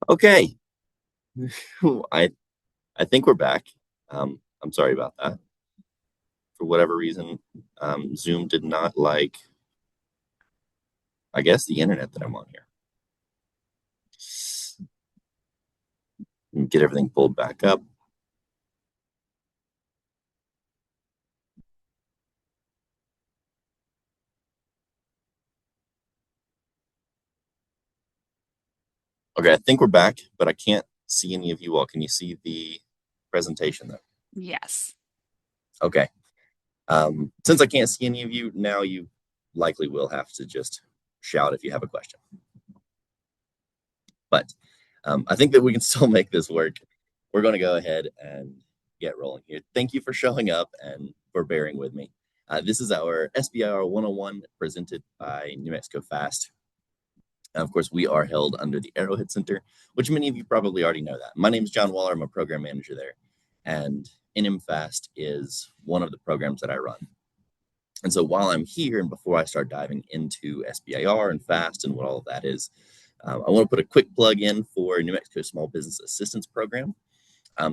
Okay, I I think we're back. I'm sorry about that. For whatever reason, Zoom did not like, I guess, the internet that I'm on here. Get everything pulled back up. Okay, I think we're back, but I can't see any of you all. Can you see the presentation though? Yes. Okay. Since I can't see any of you, now you likely will have to just shout if you have a question. But I think that we can still make this work. We're going to go ahead and get rolling here. Thank you for showing up and for bearing with me. This is our SBIR 101 presented by New Mexico FAST. Of course, we are held under the Arrowhead Center, which many of you probably already know that. My name is John Waller. I'm a program manager there. And NMFAST is one of the programs that I run. And so while I'm here and before I start diving into SBIR and FAST and what all of that is, I want to put a quick plug in for New Mexico Small Business Assistance Program.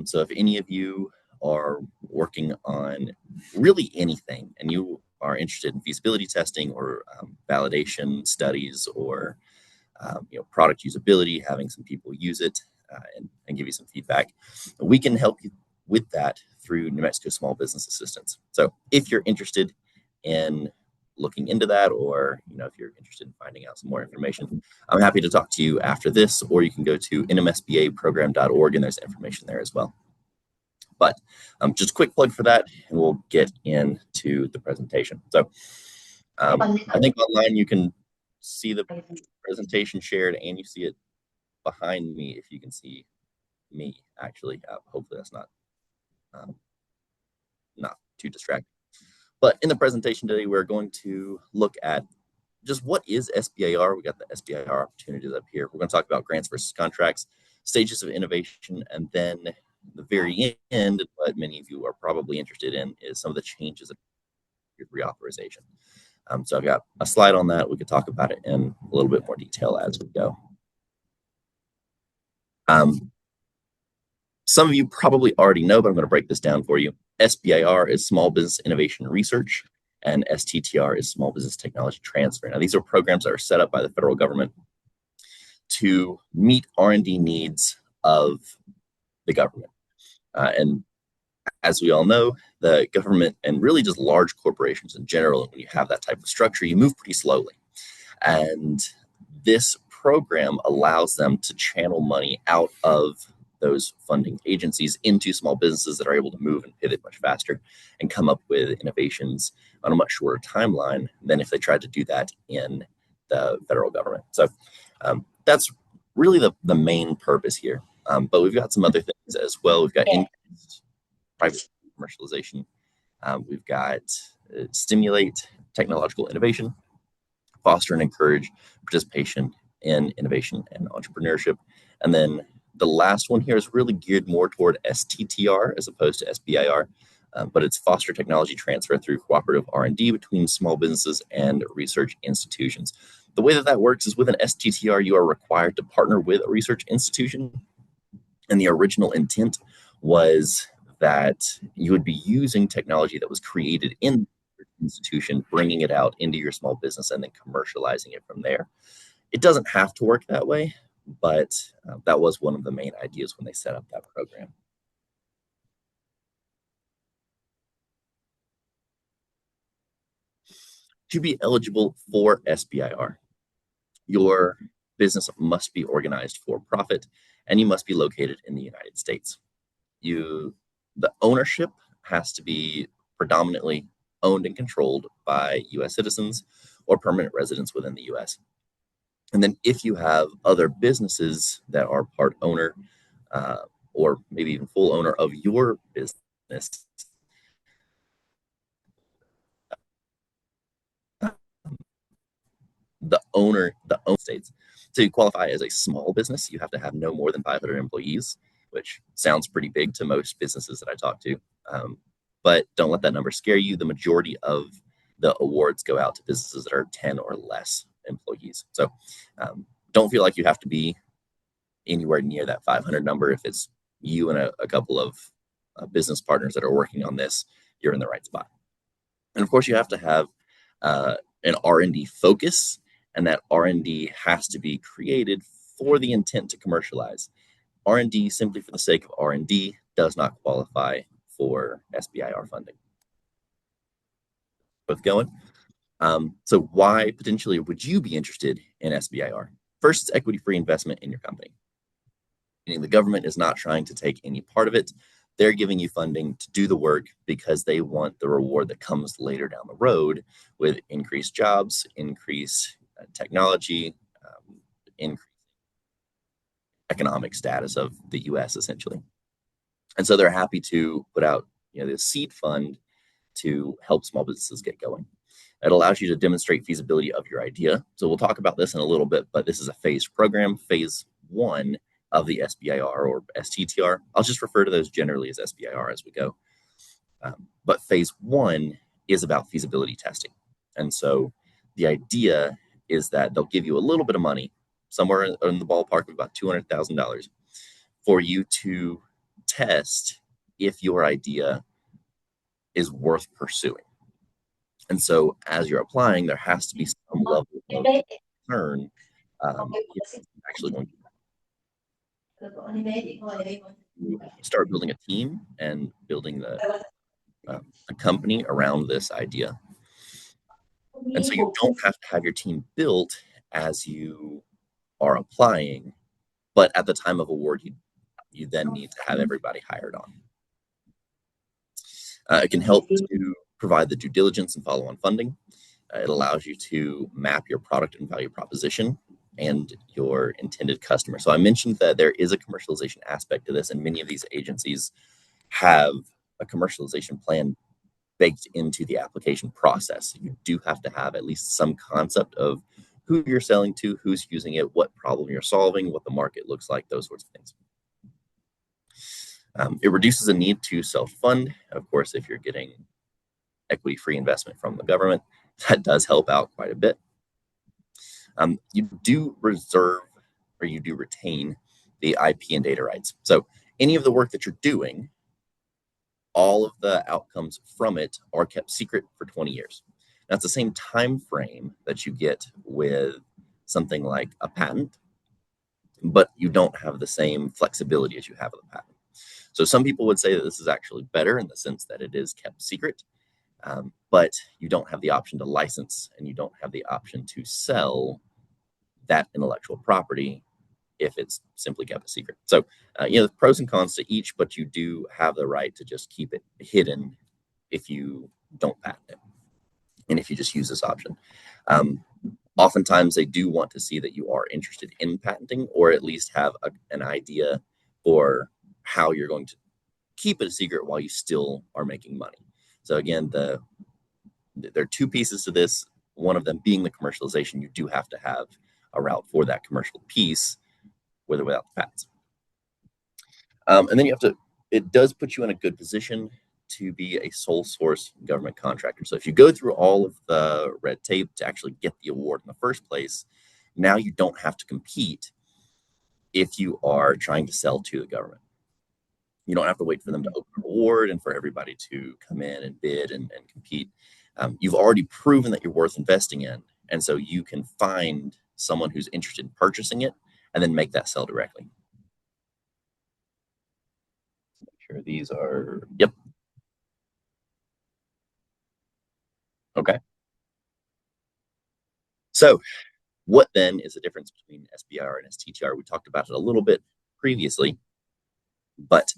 So if any of you are working on really anything and you are interested in feasibility testing or validation studies or product usability, having some people use it and give you some feedback, we can help you with that through New Mexico Small Business Assistance. So if you're interested in looking into that, or if you're interested in finding out some more information, I'm happy to talk to you after this, or you can go to nmsbaprogram.org and there's information there as well. But just a quick plug for that, and we'll get into the presentation. So I think online you can see the presentation shared and you see it behind me if you can see me actually. Hopefully that's not too distracting. But in the presentation today, we're going to look at just what is SBIR. We got the SBIR opportunities up here. We're going to talk about grants versus contracts, stages of innovation, and then the very end, what many of you are probably interested in, is some of the changes of reauthorization. So I've got a slide on that. We could talk about it in a little bit more detail as we go. Some of you probably already know, but I'm going to break this down for you. SBIR is Small Business Innovation Research, and STTR is Small Business Technology Transfer. Now, these are programs that are set up by the federal government to meet R&D needs of the government. And as we all know, the government and really just large corporations in general, when you have that type of structure, you move pretty slowly. And this program allows them to channel money out of those funding agencies into small businesses that are able to move and pivot much faster and come up with innovations on a much shorter timeline than if they tried to do that in the federal government. So that's really the main purpose here. But we've got some other things as well. We've got increased private commercialization. We've got stimulate technological innovation, foster and encourage participation in innovation and entrepreneurship. And then the last one here is really geared more toward STTR as opposed to SBIR, but it's foster technology transfer through cooperative R&D between small businesses and research institutions. The way that works is with an STTR, you are required to partner with a research institution. And the original intent was that you would be using technology that was created in the institution, bringing it out into your small business and then commercializing it from there. It doesn't have to work that way, but that was one of the main ideas when they set up that program. To be eligible for SBIR, your business must be organized for profit and you must be located in the United States. The ownership has to be predominantly owned and controlled by U.S. citizens or permanent residents within the U.S. And then if you have other businesses that are part owner or maybe even full owner of your business, the owner states. To qualify as a small business, you have to have no more than 500 employees, which sounds pretty big to most businesses that I talk to. But don't let that number scare you. The majority of the awards go out to businesses that are 10 or less employees. So don't feel like you have to be anywhere near that 500 number. If it's you and a couple of business partners that are working on this, you're in the right spot. And of course, you have to have an R&D focus, and that R&D has to be created for the intent to commercialize. R&D simply for the sake of R&D does not qualify for SBIR funding. Both going. So why potentially would you be interested in SBIR? First, it's equity-free investment in your company. Meaning the government is not trying to take any part of it. They're giving you funding to do the work because they want the reward that comes later down the road with increased jobs, increased technology, increased economic status of the U.S. essentially. And so they're happy to put out, this seed fund to help small businesses get going. It allows you to demonstrate feasibility of your idea. So we'll talk about this in a little bit, but this is a phased program. Phase 1 of the SBIR or STTR. I'll just refer to those generally as SBIR as we go. But phase 1 is about feasibility testing. And so the idea is that they'll give you a little bit of money, somewhere in the ballpark of about $200,000, for you to test if your idea is worth pursuing. And so as you're applying, there has to be some level of concern actually going to start building a team and building a company around this idea. And so you don't have to have your team built as you are applying, but at the time of award, you then need to have everybody hired on. It can help to provide the due diligence and follow-on funding. It allows you to map your product and value proposition and your intended customer. So I mentioned that there is a commercialization aspect to this, and many of these agencies have a commercialization plan baked into the application process. You do have to have at least some concept of who you're selling to, who's using it, what problem you're solving, what the market looks like, those sorts of things. It reduces the need to self-fund. Of course, if you're getting equity-free investment from the government, that does help out quite a bit. You do reserve, or you do retain, the IP and data rights. So any of the work that you're doing, all of the outcomes from it are kept secret for 20 years. That's the same time frame that you get with something like a patent, but you don't have the same flexibility as you have with a patent. So some people would say that this is actually better in the sense that it is kept secret, but you don't have the option to license, and you don't have the option to sell that intellectual property if it's simply kept a secret. So, the pros and cons to each, but you do have the right to just keep it hidden if you don't patent it, and if you just use this option. Oftentimes, they do want to see that you are interested in patenting, or at least have an idea for how you're going to keep it a secret while you still are making money. So again, there are two pieces to this. One of them being the commercialization. You do have to have a route for that commercial piece, with or without the patents. And then it does put you in a good position to be a sole source government contractor. So if you go through all of the red tape to actually get the award in the first place, now you don't have to compete if you are trying to sell to the government. You don't have to wait for them to open an award and for everybody to come in and bid and compete. You've already proven that you're worth investing in, and so you can find someone who's interested in purchasing it and then make that sell directly. Make sure these are, yep. Okay. So what then is the difference between SBIR and STTR? We talked about it a little bit previously, but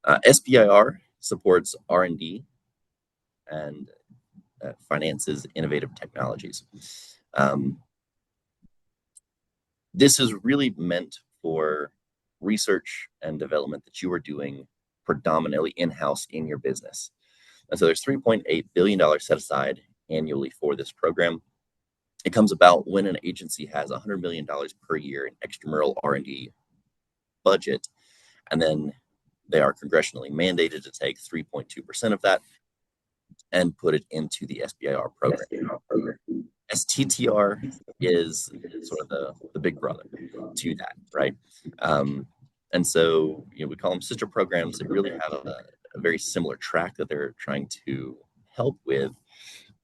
SBIR supports R&D and finances innovative technologies. This is really meant for research and development that you are doing predominantly in-house in your business. And so there's $3.8 billion set aside annually for this program. It comes about when an agency has $100 million per year in extramural R&D budget, and then they are congressionally mandated to take 3.2% of that and put it into the SBIR program. STTR is sort of the big brother to that, right? And so, we call them sister programs. They really have a very similar track that they're trying to help with.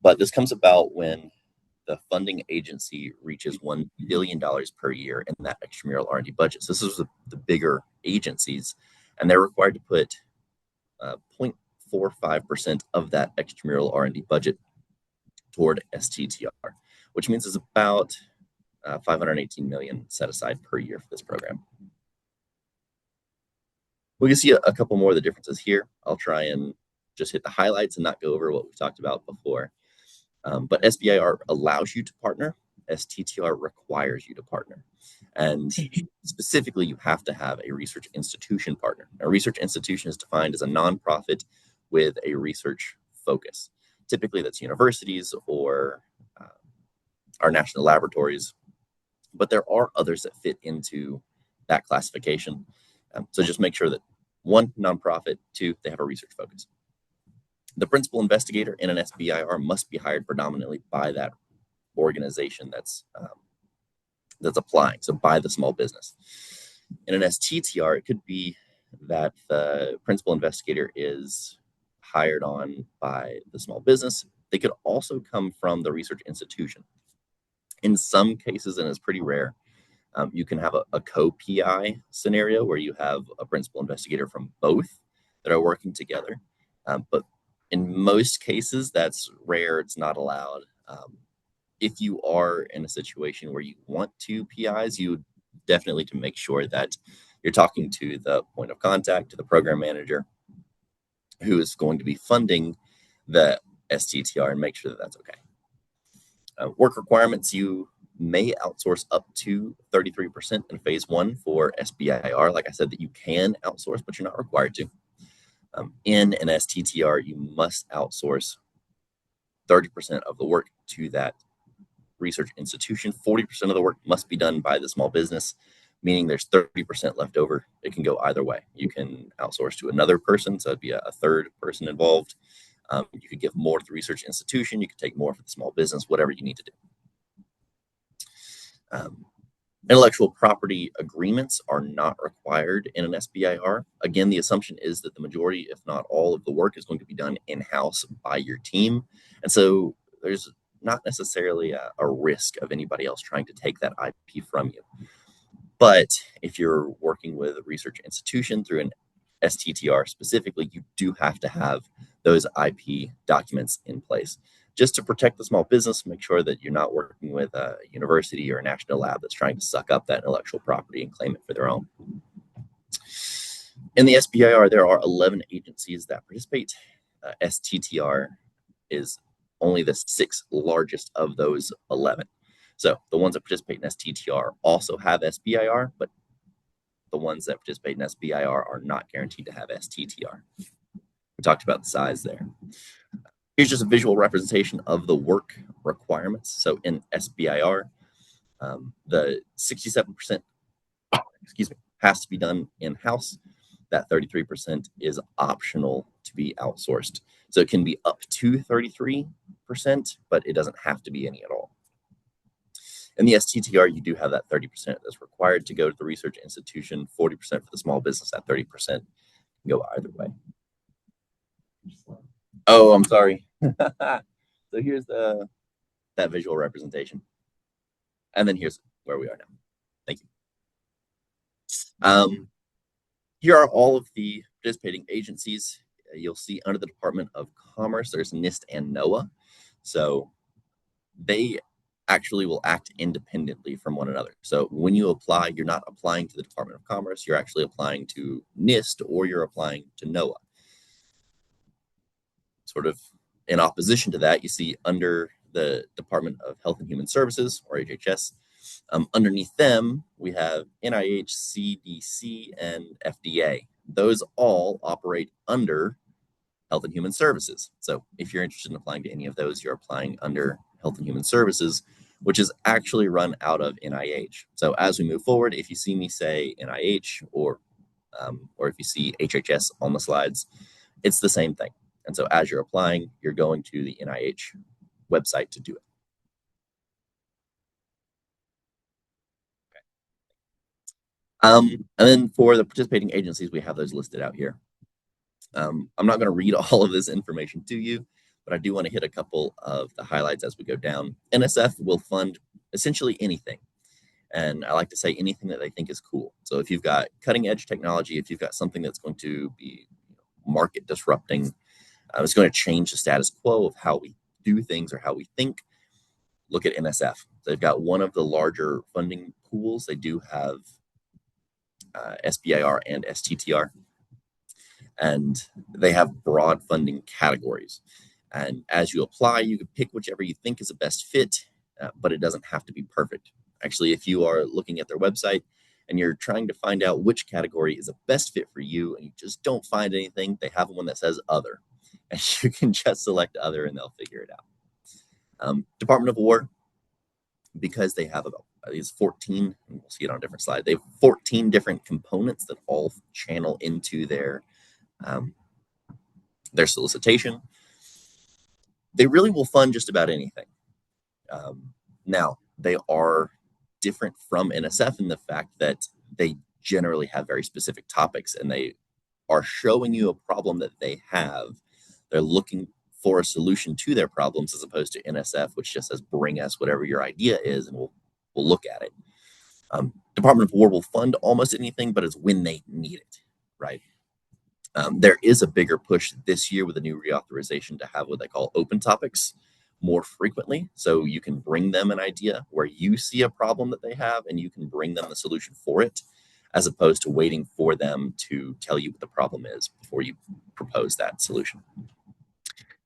But this comes about when the funding agency reaches $1 billion per year in that extramural R&D budget. So this is the bigger agencies, and they're required to put 0.45% of that extramural R&D budget toward STTR, which means it's about 518 million set aside per year for this program. We can see a couple more of the differences here. I'll try and just hit the highlights and not go over what we've talked about before. But SBIR allows you to partner. STTR requires you to partner. And specifically, you have to have a research institution partner. A research institution is defined as a nonprofit with a research focus. Typically, that's universities or our national laboratories. But there are others that fit into that classification. So just make sure that one, nonprofit, two, they have a research focus. The principal investigator in an SBIR must be hired predominantly by that organization that's applying, so by the small business. In an STTR, it could be that the principal investigator is hired on by the small business. They could also come from the research institution. In some cases, and it's pretty rare, you can have a co-PI scenario where you have a principal investigator from both that are working together. But in most cases, that's rare. It's not allowed. If you are in a situation where you want two PIs, you definitely to make sure that you're talking to the point of contact, to the program manager, who is going to be funding the STTR, and make sure that that's okay. Work requirements, you may outsource up to 33% in phase one for SBIR. Like I said, that you can outsource, but you're not required to. In an STTR, you must outsource 30% of the work to that research institution. 40% of the work must be done by the small business, meaning there's 30% left over. It can go either way. You can outsource to another person, so it'd be a third person involved. You could give more to the research institution. You could take more for the small business, whatever you need to do. Intellectual property agreements are not required in an SBIR. Again, the assumption is that the majority, if not all, of the work is going to be done in-house by your team. And so there's not necessarily a risk of anybody else trying to take that IP from you. But if you're working with a research institution through an STTR specifically, you do have to have those IP documents in place just to protect the small business, make sure that you're not working with a university or a national lab that's trying to suck up that intellectual property and claim it for their own. In the SBIR, there are 11 agencies that participate. STTR is only the 6th largest of those 11. So the ones that participate in STTR also have SBIR, but the ones that participate in SBIR are not guaranteed to have STTR. We talked about the size there. Here's just a visual representation of the work requirements. So in SBIR, the 67%, has to be done in-house. That 33% is optional to be outsourced. So it can be up to 33%, but it doesn't have to be any at all. In the STTR, you do have that 30% that's required to go to the research institution, 40% for the small business, that 30% can go either way. Oh, I'm sorry. So here's that visual representation. And then here's where we are now. Thank you. Here are all of the participating agencies. You'll see under the Department of Commerce, there's NIST and NOAA. So they actually will act independently from one another. So when you apply, you're not applying to the Department of Commerce, you're actually applying to NIST or you're applying to NOAA. Sort of in opposition to that, you see under the Department of Health and Human Services, or HHS, underneath them, we have NIH, CDC, and FDA. Those all operate under Health and Human Services. So if you're interested in applying to any of those, you're applying under Health and Human Services, which is actually run out of NIH. So as we move forward, if you see me say NIH or if you see HHS on the slides, it's the same thing. And so as you're applying, you're going to the NIH website to do it. And then for the participating agencies, we have those listed out here. I'm not going to read all of this information to you, but I do want to hit a couple of the highlights as we go down. NSF will fund essentially anything. And I like to say anything that they think is cool. So if you've got cutting edge technology, if you've got something that's going to be market disrupting, it's going to change the status quo of how we do things or how we think, look at NSF. They've got one of the larger funding pools. They do have SBIR and STTR, and they have broad funding categories. And as you apply, you can pick whichever you think is the best fit, but it doesn't have to be perfect. Actually, if you are looking at their website and you're trying to find out which category is the best fit for you and you just don't find anything, they have one that says other. And you can just select other and they'll figure it out. Department of War, because they have about these 14, and we'll see it on a different slide, they have 14 different components that all channel into their solicitation. They really will fund just about anything. Now, they are different from NSF in the fact that they generally have very specific topics and they are showing you a problem that they have. They're looking for a solution to their problems as opposed to NSF, which just says, bring us whatever your idea is and we'll look at it. Department of War will fund almost anything, but it's when they need it, right? There is a bigger push this year with a new reauthorization to have what they call open topics more frequently. So you can bring them an idea where you see a problem that they have and you can bring them the solution for it, as opposed to waiting for them to tell you what the problem is before you propose that solution.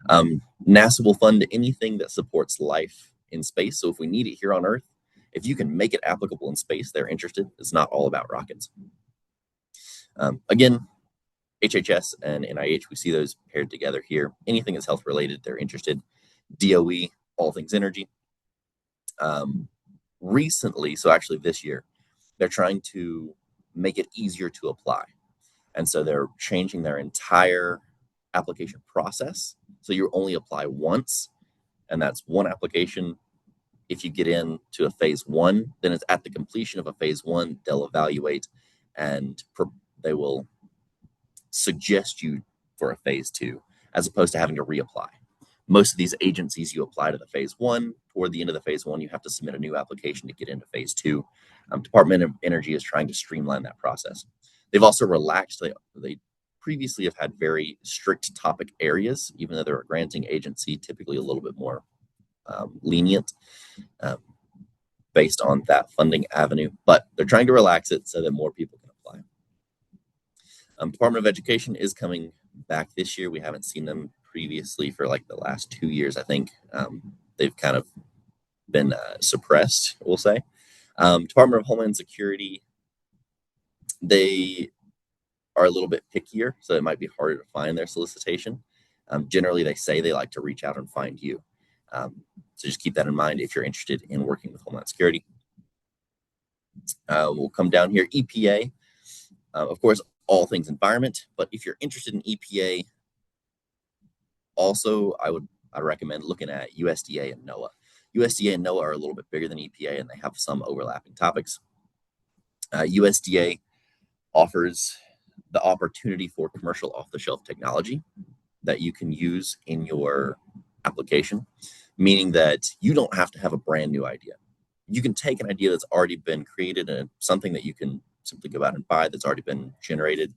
NASA will fund anything that supports life in space. So if we need it here on Earth, if you can make it applicable in space, they're interested. It's not all about rockets. Again, HHS and NIH, we see those paired together here. Anything that's health related, they're interested. DOE, all things energy. Recently, so actually this year, they're trying to make it easier to apply. And so they're changing their entire application process. So you only apply once, and that's one application. If you get into a phase one, then it's at the completion of a phase one, they'll evaluate and they will suggest you for a phase two, as opposed to having to reapply. Most of these agencies, you apply to the phase one. Toward the end of the phase one, you have to submit a new application to get into phase two. Department of Energy is trying to streamline that process. They've also relaxed. They previously have had very strict topic areas, even though they're a granting agency, typically a little bit more lenient based on that funding avenue. But they're trying to relax it so that more people can apply. Department of Education is coming back this year. We haven't seen them previously for like the last 2 years, I think. They've kind of been suppressed, we'll say. Department of Homeland Security, they are a little bit pickier, so it might be harder to find their solicitation. Generally, they say they like to reach out and find you. So just keep that in mind if you're interested in working with Homeland Security. We'll come down here, EPA. Of course, all things environment, but if you're interested in EPA, also I'd recommend looking at USDA and NOAA. USDA and NOAA are a little bit bigger than EPA and they have some overlapping topics. USDA offers the opportunity for commercial off-the-shelf technology that you can use in your application, meaning that you don't have to have a brand new idea. You can take an idea that's already been created and something that you can simply go out and buy that's already been generated.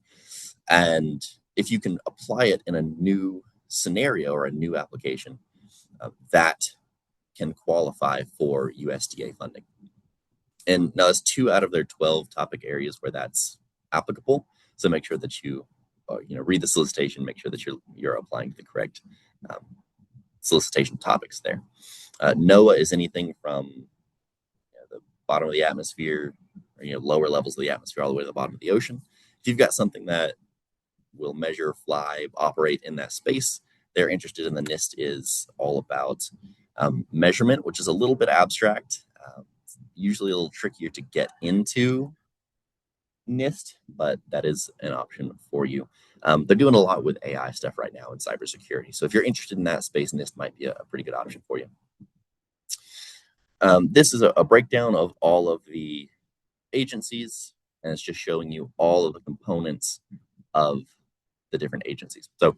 And if you can apply it in a new scenario or a new application, that can qualify for USDA funding. And now that's 2 out of their 12 topic areas where that's applicable. So make sure that you read the solicitation, make sure that you're applying to the correct solicitation topics there. NOAA is anything from the bottom of the atmosphere, or lower levels of the atmosphere, all the way to the bottom of the ocean. If you've got something that will measure, fly, operate in that space, they're interested in. The NIST is all about measurement, which is a little bit abstract, usually a little trickier to get into NIST, but that is an option for you. They're doing a lot with AI stuff right now in cybersecurity. So if you're interested in that space, NIST might be a pretty good option for you. This is a breakdown of all of the agencies, and it's just showing you all of the components of the different agencies. So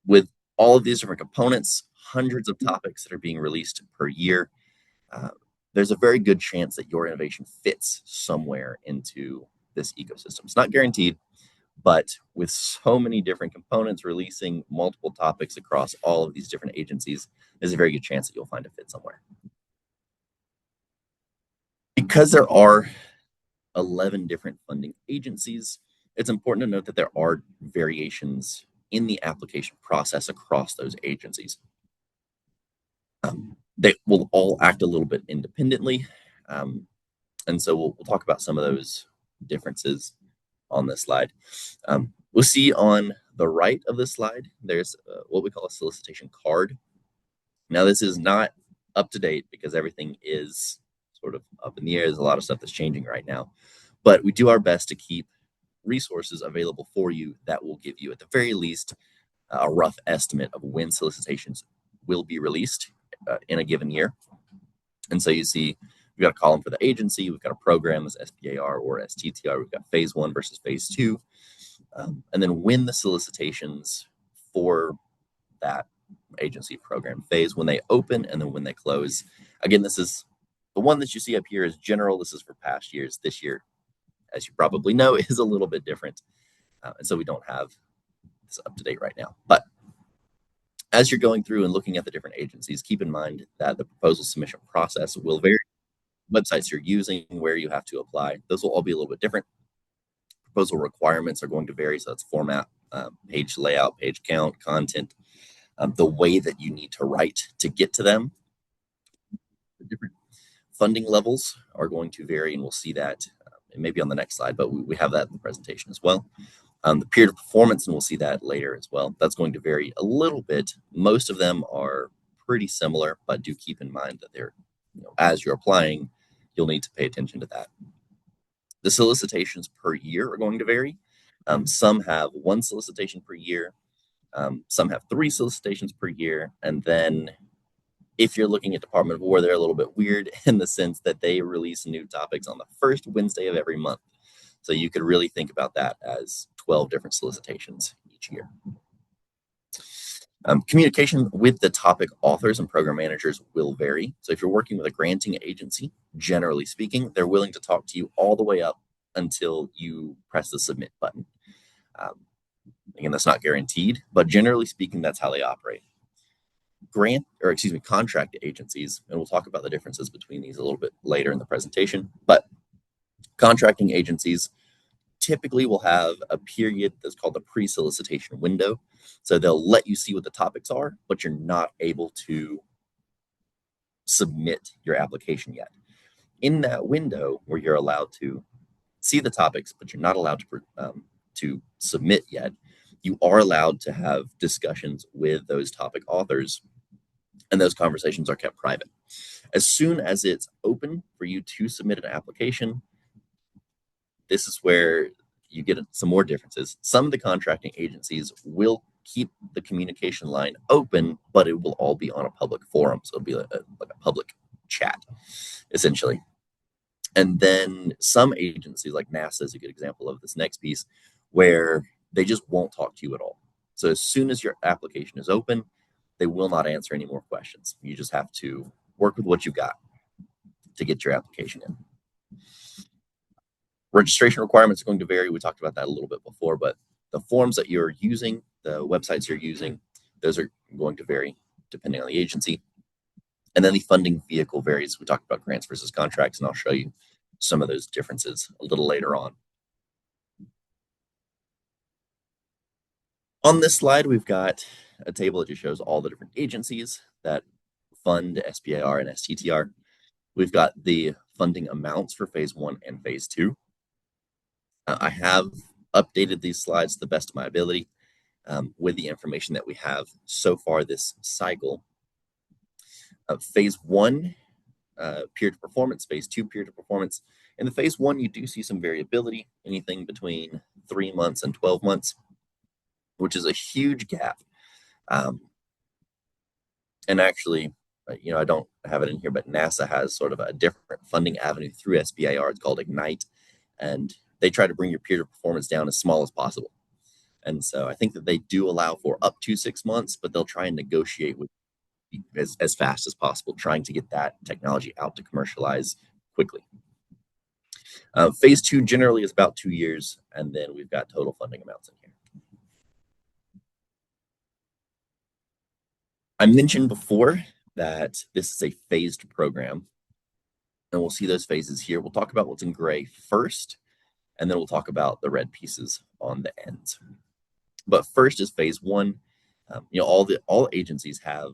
with all of these different components, hundreds of topics that are being released per year, there's a very good chance that your innovation fits somewhere into this ecosystem. It's not guaranteed, but with so many different components releasing multiple topics across all of these different agencies, there's a very good chance that you'll find a fit somewhere. Because there are 11 different funding agencies, it's important to note that there are variations in the application process across those agencies. They will all act a little bit independently. And so we'll talk about some of those differences on this slide. We'll see on the right of this slide, there's what we call a solicitation card. Now, this is not up to date because everything is sort of up in the air. There's a lot of stuff that's changing right now. But we do our best to keep resources available for you that will give you, at the very least, a rough estimate of when solicitations will be released in a given year. And so you see, we've got a column for the agency, we've got a program as SBIR or STTR, we've got phase 1 versus phase 2, and then when the solicitations for that agency program phase, when they open and then when they close. Again, this is the one that you see up here is general. This is for past years. This year, as you probably know, is a little bit different. And so we don't have this up to date right now. But as you're going through and looking at the different agencies, keep in mind that the proposal submission process will vary. Websites you're using, where you have to apply, those will all be a little bit different. Proposal requirements are going to vary. So that's format, page layout, page count, content, the way that you need to write to get to them. The different funding levels are going to vary, and we'll see that maybe on the next slide, but we have that in the presentation as well. The period of performance, and we'll see that later as well. That's going to vary a little bit. Most of them are pretty similar, but do keep in mind that they're, as you're applying, you'll need to pay attention to that. The solicitations per year are going to vary. Some have 1 solicitation per year. Some have 3 solicitations per year. And then if you're looking at Department of War, they're a little bit weird in the sense that they release new topics on the first Wednesday of every month. So you could really think about that as 12 different solicitations each year. Communication with the topic authors and program managers will vary. So if you're working with a granting agency, generally speaking, they're willing to talk to you all the way up until you press the submit button. Again, that's not guaranteed, but generally speaking, that's how they operate. Contract agencies, and we'll talk about the differences between these a little bit later in the presentation, but contracting agencies typically will have a period that's called the pre-solicitation window. So they'll let you see what the topics are, but you're not able to submit your application yet. In that window where you're allowed to see the topics, but you're not allowed to submit yet, you are allowed to have discussions with those topic authors, and those conversations are kept private. As soon as it's open for you to submit an application, this is where you get some more differences. Some of the contracting agencies will keep the communication line open, but it will all be on a public forum. So it'll be like a public chat, essentially. And then some agencies, like NASA is a good example of this next piece, where they just won't talk to you at all. So as soon as your application is open, they will not answer any more questions. You just have to work with what you've got to get your application in. Registration requirements are going to vary. We talked about that a little bit before, but the forms that you're using, the websites you're using, those are going to vary depending on the agency. And then the funding vehicle varies. We talked about grants versus contracts, and I'll show you some of those differences a little later on. On this slide, we've got a table that just shows all the different agencies that fund SBIR and STTR. We've got the funding amounts for phase 1 and phase 2. I have updated these slides to the best of my ability with the information that we have so far this cycle. Phase 1, peer to performance, phase 2, peer to performance, In the phase 1, you do see some variability, anything between 3 months and 12 months, which is a huge gap. And actually, I don't have it in here, but NASA has sort of a different funding avenue through SBIR. It's called Ignite, and they try to bring your peer performance down as small as possible. And so I think that they do allow for up to 6 months, but they'll try and negotiate with as fast as possible, trying to get that technology out to commercialize quickly. Phase 2 generally is about 2 years, and then we've got total funding amounts in here. I mentioned before that this is a phased program, and we'll see those phases here. We'll talk about what's in gray first, and then we'll talk about the red pieces on the ends. But first is phase 1. All agencies have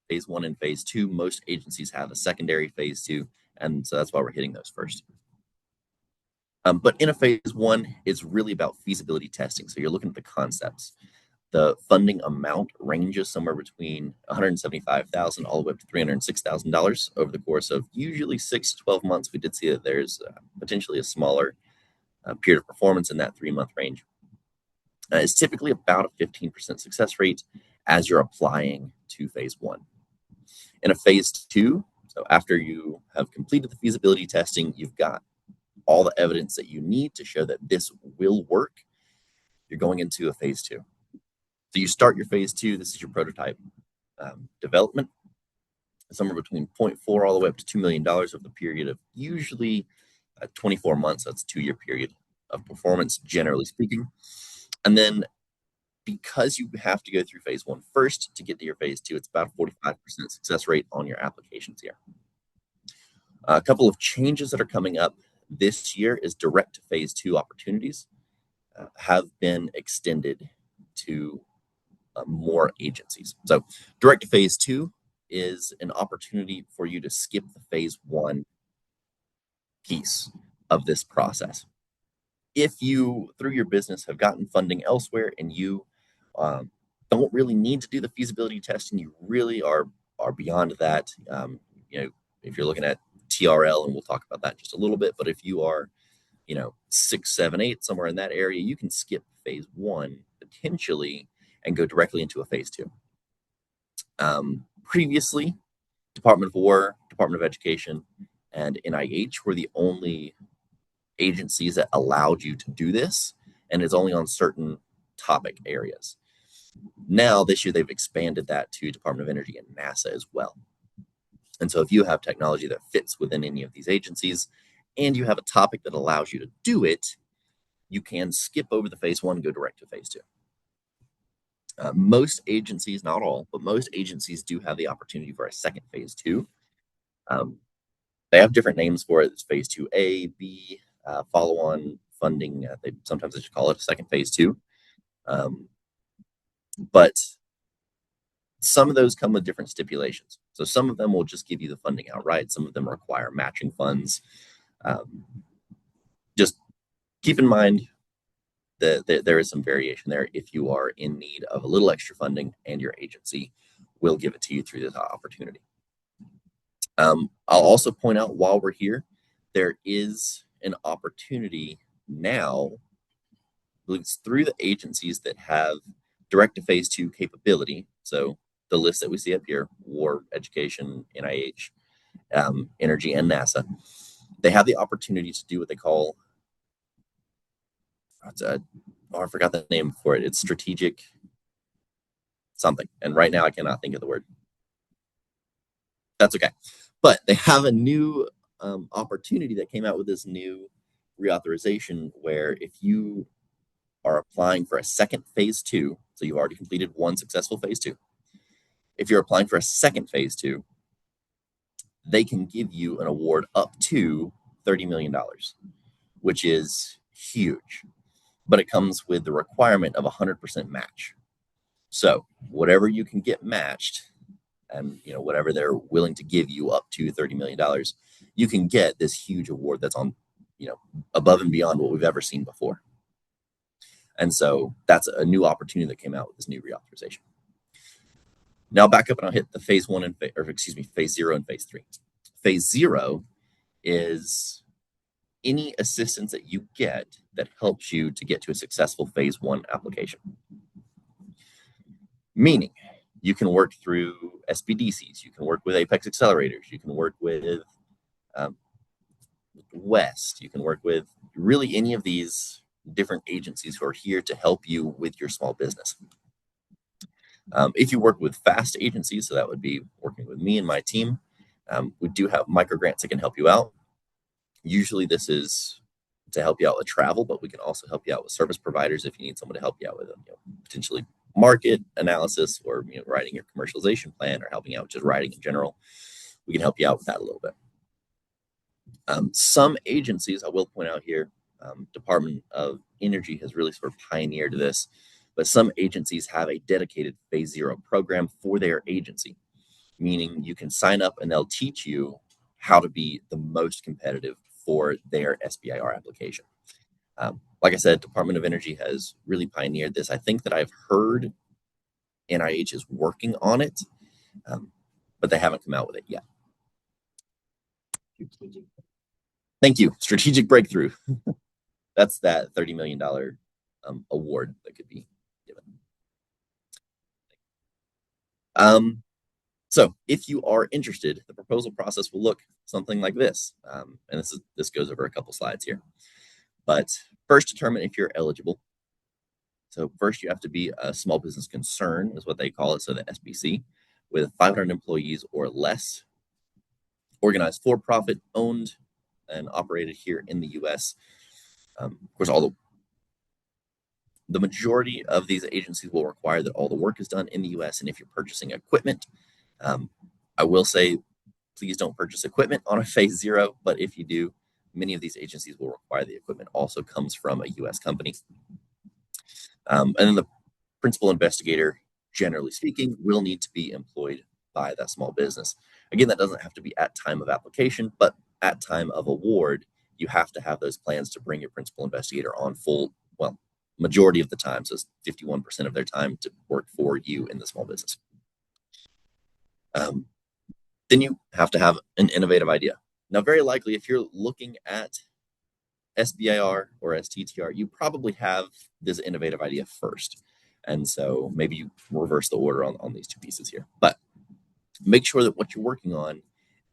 phase 1 and phase 2. Most agencies have a secondary phase 2, and so that's why we're hitting those first. But in a phase 1, it's really about feasibility testing. So you're looking at the concepts. The funding amount ranges somewhere between $175,000 all the way up to $306,000 over the course of usually 6 to 12 months. We did see that there's potentially a smaller period of performance in that 3-month range. It's typically about a 15% success rate as you're applying to phase 1. In a phase 2, so after you have completed the feasibility testing, you've got all the evidence that you need to show that this will work, you're going into a phase 2. So you start your phase 2, this is your prototype development, somewhere between 0.4 all the way up to $2 million over the period of usually 24 months. That's a 2-year period of performance, generally speaking. And then because you have to go through phase 1 first to get to your phase 2, it's about a 45% success rate on your applications here. A couple of changes that are coming up this year is direct to phase 2 opportunities have been extended to more agencies. So direct to phase 2 is an opportunity for you to skip the phase 1 piece of this process. If you, through your business, have gotten funding elsewhere and you don't really need to do the feasibility testing, you really are beyond that. If you're looking at TRL, and we'll talk about that in just a little bit, but if you are 6, 7, 8, somewhere in that area, you can skip phase 1 potentially and go directly into a phase 2. Previously, Department of War, Department of Education, and NIH were the only agencies that allowed you to do this, and it's only on certain topic areas. Now, this year, they've expanded that to Department of Energy and NASA as well. And so if you have technology that fits within any of these agencies, and you have a topic that allows you to do it, you can skip over the phase 1 and go direct to phase 2. Most agencies, not all, but most agencies do have the opportunity for a second phase 2. They have different names for it. It's phase 2A, B, follow-on funding. Sometimes they just call it a second phase 2. But some of those come with different stipulations. So some of them will just give you the funding outright. Some of them require matching funds. Just keep in mind that there is some variation there if you are in need of a little extra funding and your agency will give it to you through this opportunity. I'll also point out while we're here, there is an opportunity now, I believe it's through the agencies that have direct to phase 2 capability. So the list that we see up here, War, Education, NIH, Energy, and NASA, they have the opportunity to do what they call, I forgot the name for it. It's strategic something. And right now I cannot think of the word. That's okay. But they have a new opportunity that came out with this new reauthorization where if you are applying for a second phase 2, so you've already completed one successful phase 2, if you're applying for a second phase 2, they can give you an award up to $30 million, which is huge. But it comes with the requirement of 100% match. So whatever you can get matched, and whatever they're willing to give you up to $30 million, you can get this huge award that's on, above and beyond what we've ever seen before. And so that's a new opportunity that came out with this new reauthorization. Now back up and I'll hit the phase 1 and phase 0 and phase 3. Phase 0 is any assistance that you get that helps you to get to a successful phase 1 application. Meaning, you can work through SBDCs, you can work with Apex accelerators, you can work with West, you can work with really any of these different agencies who are here to help you with your small business. If you work with FAST agencies, so that would be working with me and my team, we do have micro grants that can help you out. Usually this is to help you out with travel, but we can also help you out with service providers if you need someone to help you out with potentially market analysis or writing your commercialization plan or helping out with just writing in general. We can help you out with that a little bit. Some agencies, I will point out here, Department of Energy has really sort of pioneered this, but some agencies have a dedicated phase 0 program for their agency, meaning you can sign up and they'll teach you how to be the most competitive for their SBIR application. Like I said, Department of Energy has really pioneered this. I think that I've heard NIH is working on it, but they haven't come out with it yet. Thank you. Strategic breakthrough. That's that $30 million award that could be given. So if you are interested, the proposal process will look something like this. And this goes over a couple slides here. But first, determine if you're eligible. So first, you have to be a small business concern, is what they call it, so the SBC, with 500 employees or less, organized for-profit, owned and operated here in the U.S. Of course, the majority of these agencies will require that all the work is done in the U.S. And if you're purchasing equipment, I will say, please don't purchase equipment on a phase 0. But if you do, many of these agencies will require the equipment also comes from a U.S. company. And then the principal investigator, generally speaking, will need to be employed by that small business. Again, that doesn't have to be at time of application, but at time of award, you have to have those plans to bring your principal investigator on full, well, majority of the time, so it's 51% of their time to work for you in the small business. Then you have to have an innovative idea. Now, very likely, if you're looking at SBIR or STTR, you probably have this innovative idea first. And so maybe you reverse the order on these two pieces here. But make sure that what you're working on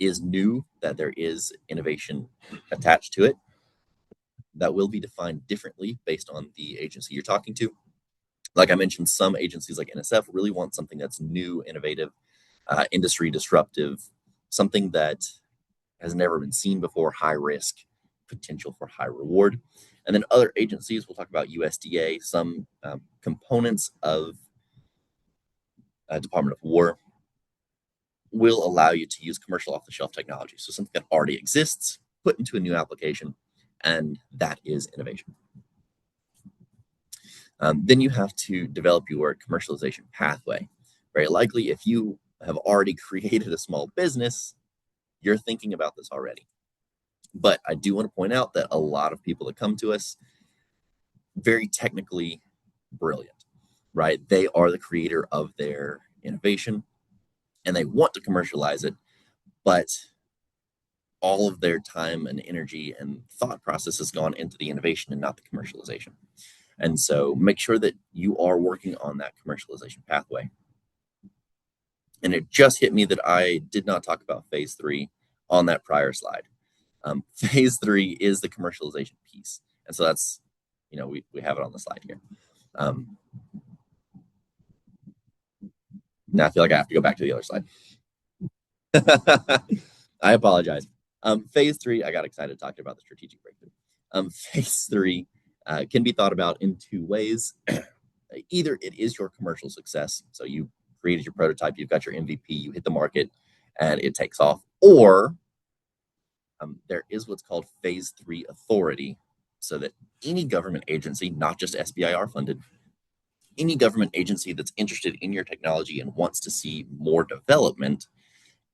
is new, that there is innovation attached to it. That will be defined differently based on the agency you're talking to. Like I mentioned, some agencies like NSF really want something that's new, innovative, industry disruptive, something that has never been seen before, high risk, potential for high reward. And then other agencies, we'll talk about USDA, some components of Department of War will allow you to use commercial off-the-shelf technology. So something that already exists, put into a new application, and that is innovation. Then you have to develop your commercialization pathway. Very likely, if you have already created a small business, you're thinking about this already. But I do want to point out that a lot of people that come to us, very technically brilliant, right? They are the creator of their innovation and they want to commercialize it, but all of their time and energy and thought process has gone into the innovation and not the commercialization. And so make sure that you are working on that commercialization pathway. And it just hit me that I did not talk about phase 3 on that prior slide. Phase 3 is the commercialization piece. And so that's, we have it on the slide here. Now I feel like I have to go back to the other slide. I apologize. Phase 3, I got excited talking about the strategic breakthrough. Phase 3 can be thought about in two ways. Either it is your commercial success, so you created your prototype, you've got your MVP, you hit the market, and it takes off, or there is what's called phase 3 authority, so that any government agency, not just SBIR funded, any government agency that's interested in your technology and wants to see more development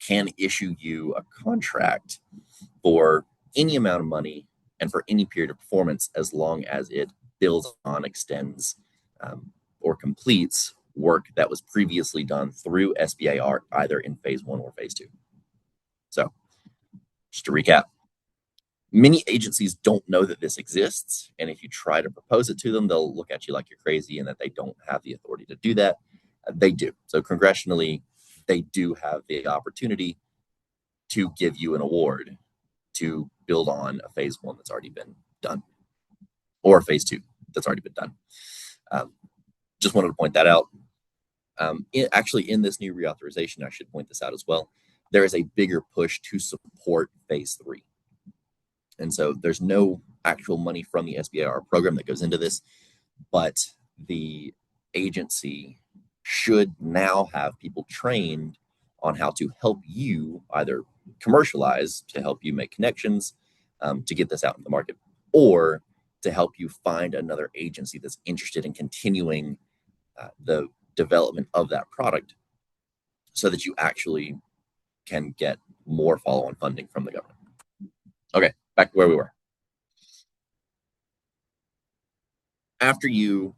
can issue you a contract for any amount of money and for any period of performance, as long as it builds on, extends, or completes work that was previously done through SBIR, either in phase 1 or phase 2. So just to recap, Many agencies don't know that this exists, and if you try to propose it to them, they'll look at you like you're crazy and that they don't have the authority to do that. They do. So congressionally, they do have the opportunity to give you an award to build on a phase one that's already been done, or a phase two that's already been done. Just wanted to point that out. Actually, in this new reauthorization, I should point this out as well, there is a bigger push to support phase three. And so there's no actual money from the SBIR program that goes into this, but the agency should now have people trained on how to help you either commercialize, to help you make connections, to get this out in the market, or to help you find another agency that's interested in continuing the development of that product so that you actually can get more follow-on funding from the government. Okay, back to where we were. After you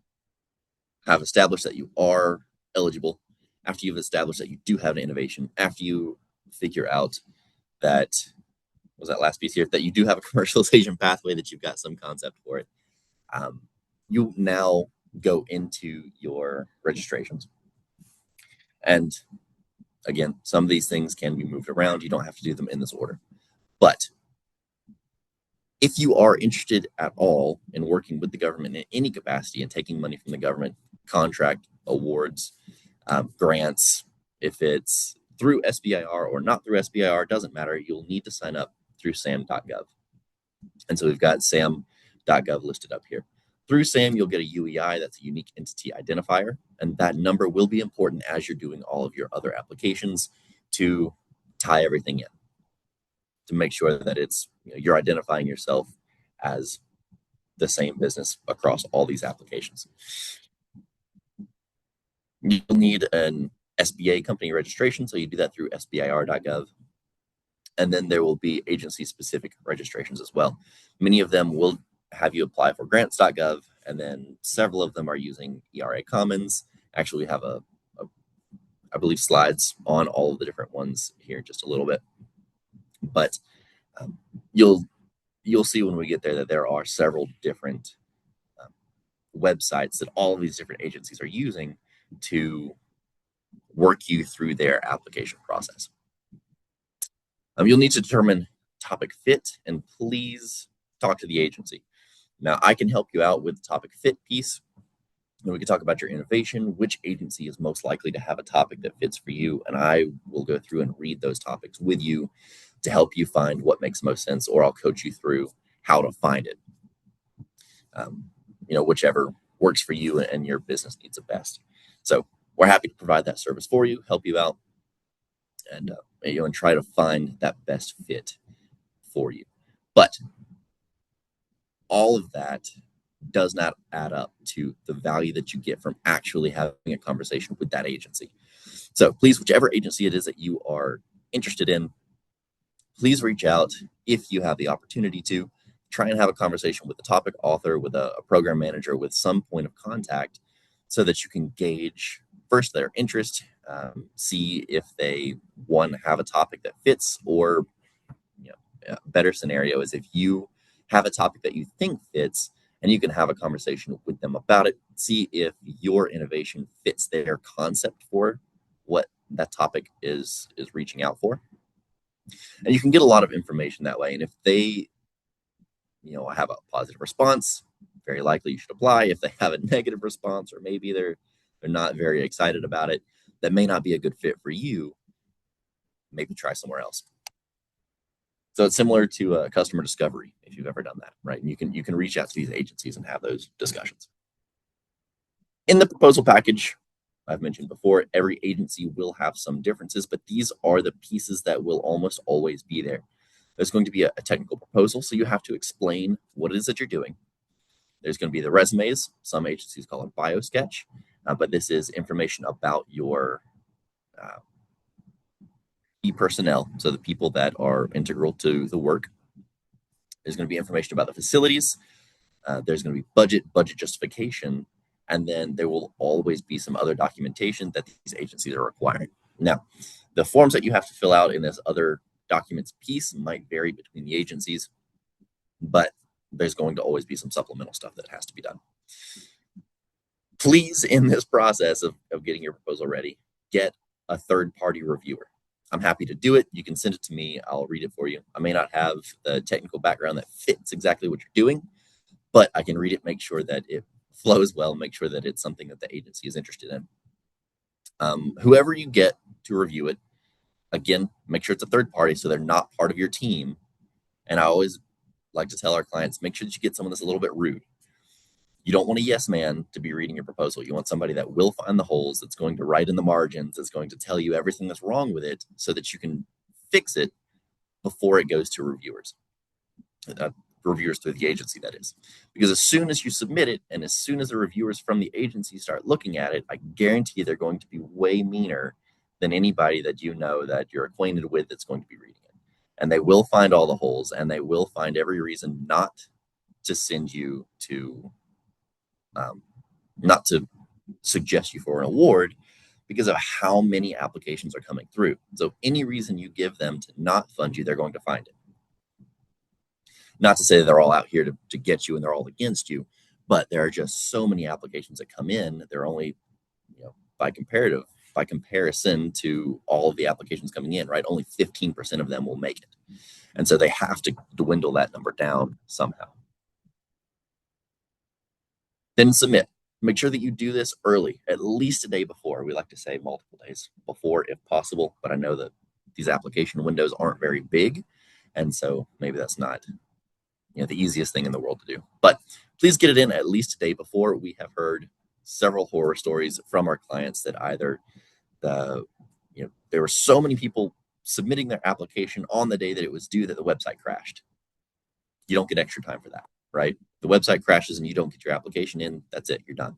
have established that you are eligible, after you've established that you do have an innovation, after you figure out that, what was that last piece here, that you do have a commercialization pathway, that you've got some concept for it, you now go into your registrations. And again, some of these things can be moved around. You don't have to do them in this order. But if you are interested at all in working with the government in any capacity and taking money from the government, contract, awards, grants, if it's through SBIR or not through SBIR, doesn't matter. You'll need to sign up through sam.gov. And so we've got sam.gov listed up here. Through SAM, you'll get a UEI, that's a unique entity identifier, and that number will be important as you're doing all of your other applications to tie everything in, to make sure that it's, you're identifying yourself as the same business across all these applications. You'll need an SBA company registration, so you do that through SBIR.gov. And then there will be agency-specific registrations as well. Many of them will have you apply for grants.gov, and then several of them are using ERA Commons. Actually, we have I believe, slides on all of the different ones here in just a little bit. But you'll see when we get there that there are several different websites that all of these different agencies are using to work you through their application process. You'll need to determine topic fit, and please talk to the agency. Now, I can help you out with the topic fit piece, and we can talk about your innovation, which agency is most likely to have a topic that fits for you, and I will go through and read those topics with you to help you find what makes most sense, or I'll coach you through how to find it. Whichever works for you and your business needs the best. So we're happy to provide that service for you, help you out, and try to find that best fit for you. But all of that does not add up to the value that you get from actually having a conversation with that agency. So please, whichever agency it is that you are interested in, please reach out if you have the opportunity to. Try and have a conversation with the topic author, with a program manager, with some point of contact, so that you can gauge first their interest, see if they, one, have a topic that fits, or a better scenario is if you have a topic that you think fits, and you can have a conversation with them about it, see if your innovation fits their concept for what that topic is reaching out for. And you can get a lot of information that way. And if they have a positive response, very likely you should apply. If they have a negative response, or maybe they're not very excited about it, that may not be a good fit for you. Maybe try somewhere else. So it's similar to customer discovery, if you've ever done that, right? And you can reach out to these agencies and have those discussions. In the proposal package, I've mentioned before, every agency will have some differences, but these are the pieces that will almost always be there. There's going to be a technical proposal, so you have to explain what it is that you're doing. There's going to be the resumes. Some agencies call it bio sketch, but this is information about your key personnel, so the people that are integral to the work. There's going to be information about the facilities. There's going to be budget justification, and then there will always be some other documentation that these agencies are requiring. Now, the forms that you have to fill out in this other documents piece might vary between the agencies. but there's going to always be some supplemental stuff that has to be done. Please, in this process of getting your proposal ready, get a third-party reviewer. I'm happy to do it. You can send it to me. I'll read it for you. I may not have the technical background that fits exactly what you're doing, but I can read it, make sure that it flows well, make sure that it's something that the agency is interested in. Whoever you get to review it, again, make sure it's a third party so they're not part of your team. And I always like to tell our clients, make sure that you get someone that's a little bit rude. You don't want a yes man to be reading your proposal. You want somebody that will find the holes, that's going to write in the margins, that's going to tell you everything that's wrong with it so that you can fix it before it goes to reviewers. Reviewers through the agency, that is. Because as soon as you submit it and as soon as the reviewers from the agency start looking at it, I guarantee they're going to be way meaner than anybody that you know that you're acquainted with that's going to be reading it. And they will find all the holes and they will find every reason not to send you to not to suggest you for an award because of how many applications are coming through. So any reason you give them to not fund you, they're going to find it. Not to say that they're all out here to get you and they're all against you, but there are just so many applications that come in. They're only, by comparison to all of the applications coming in, right? Only 15% of them will make it. And so they have to dwindle that number down somehow. Then submit. Make sure that you do this early, at least a day before. We like to say multiple days before if possible, but I know that these application windows aren't very big. And so maybe that's not the easiest thing in the world to do. But please get it in at least a day before. We have heard several horror stories from our clients that either there were so many people submitting their application on the day that it was due that the website crashed. You don't get extra time for that, right? The website crashes and you don't get your application in, that's it, you're done.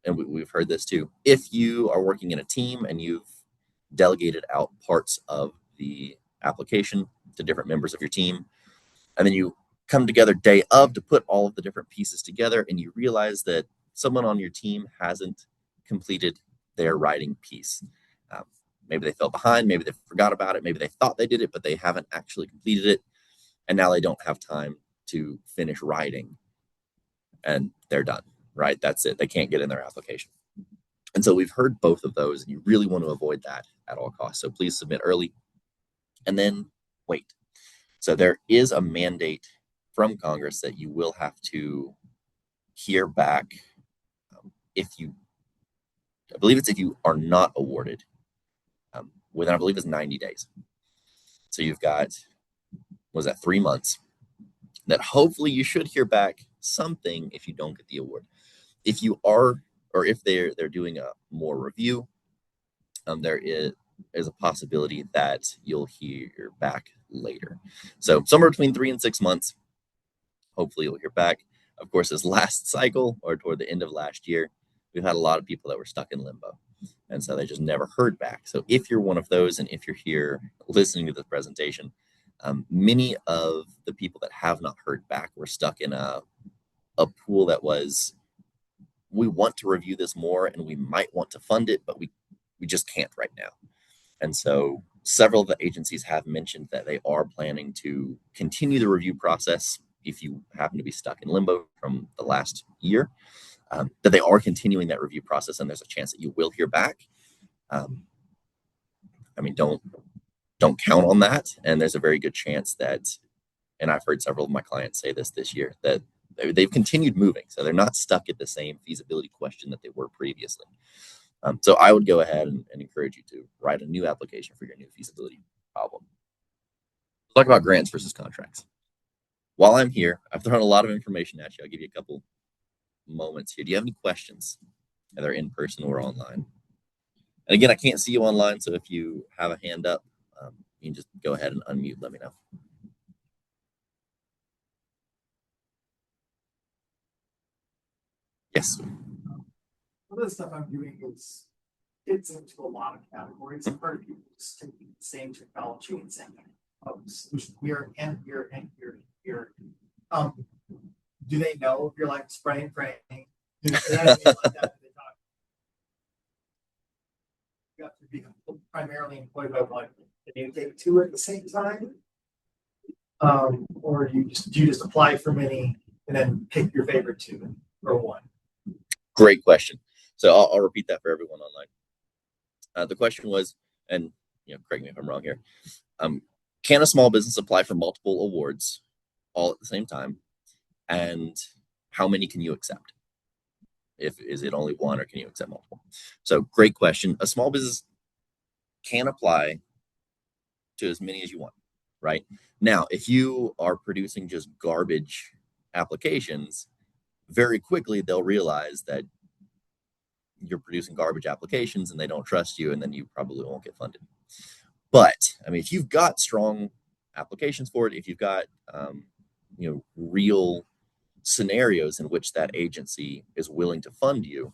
We've heard this too, if you are working in a team and you've delegated out parts of the application to different members of your team, and then you come together day of to put all of the different pieces together, and you realize that someone on your team hasn't completed their writing piece. Maybe they fell behind, maybe they forgot about it, maybe they thought they did it, but they haven't actually completed it, and now they don't have time to finish writing, and they're done, right? That's it. They can't get in their application. And so we've heard both of those, and you really want to avoid that at all costs. So please submit early, and then wait. So there is a mandate from Congress that you will have to hear back if you are not awarded within, I believe it's 90 days. So you've got, 3 months that hopefully you should hear back something if you don't get the award. If you are, or if they're doing a more review, there is a possibility that you'll hear back later. So somewhere between 3 and 6 months, hopefully you'll hear back. Of course, this last cycle or toward the end of last year, we've had a lot of people that were stuck in limbo. And so they just never heard back. So if you're one of those, and if you're here listening to this presentation, many of the people that have not heard back were stuck in a pool that was, we want to review this more and we might want to fund it, but we just can't right now. And so several of the agencies have mentioned that they are planning to continue the review process if you happen to be stuck in limbo from the last year, that they are continuing that review process, and there's a chance that you will hear back. Don't count on that, and there's a very good chance that, and I've heard several of my clients say this year, that they've continued moving, so they're not stuck at the same feasibility question that they were previously. So I would go ahead and encourage you to write a new application for your new feasibility problem. Let's talk about grants versus contracts. While I'm here, I've thrown a lot of information at you. I'll give you a couple moments here. Do you have any questions, either in person or online? And again, I can't see you online, so if you have a hand up, you can just go ahead and unmute, let me know. Yes. Some of the stuff I'm doing fits into a lot of categories. I've heard people just taking the same technology and saying, here and here and here and here. Do they know if you're like spraying, praying? Do they like that? You got to be primarily employed by one. Can you take two at the same time? Or do you just apply for many and then pick your favorite two or one? Great question. So I'll repeat that for everyone online. The question was, and correct me if I'm wrong here. Can a small business apply for multiple awards all at the same time? And how many can you accept? Is it only one, or can you accept multiple? So great question. A small business can apply to as many as you want, right? Now, if you are producing just garbage applications, very quickly they'll realize that you're producing garbage applications and they don't trust you, and then you probably won't get funded. But I mean, if you've got strong applications for it, if you've got real scenarios in which that agency is willing to fund you,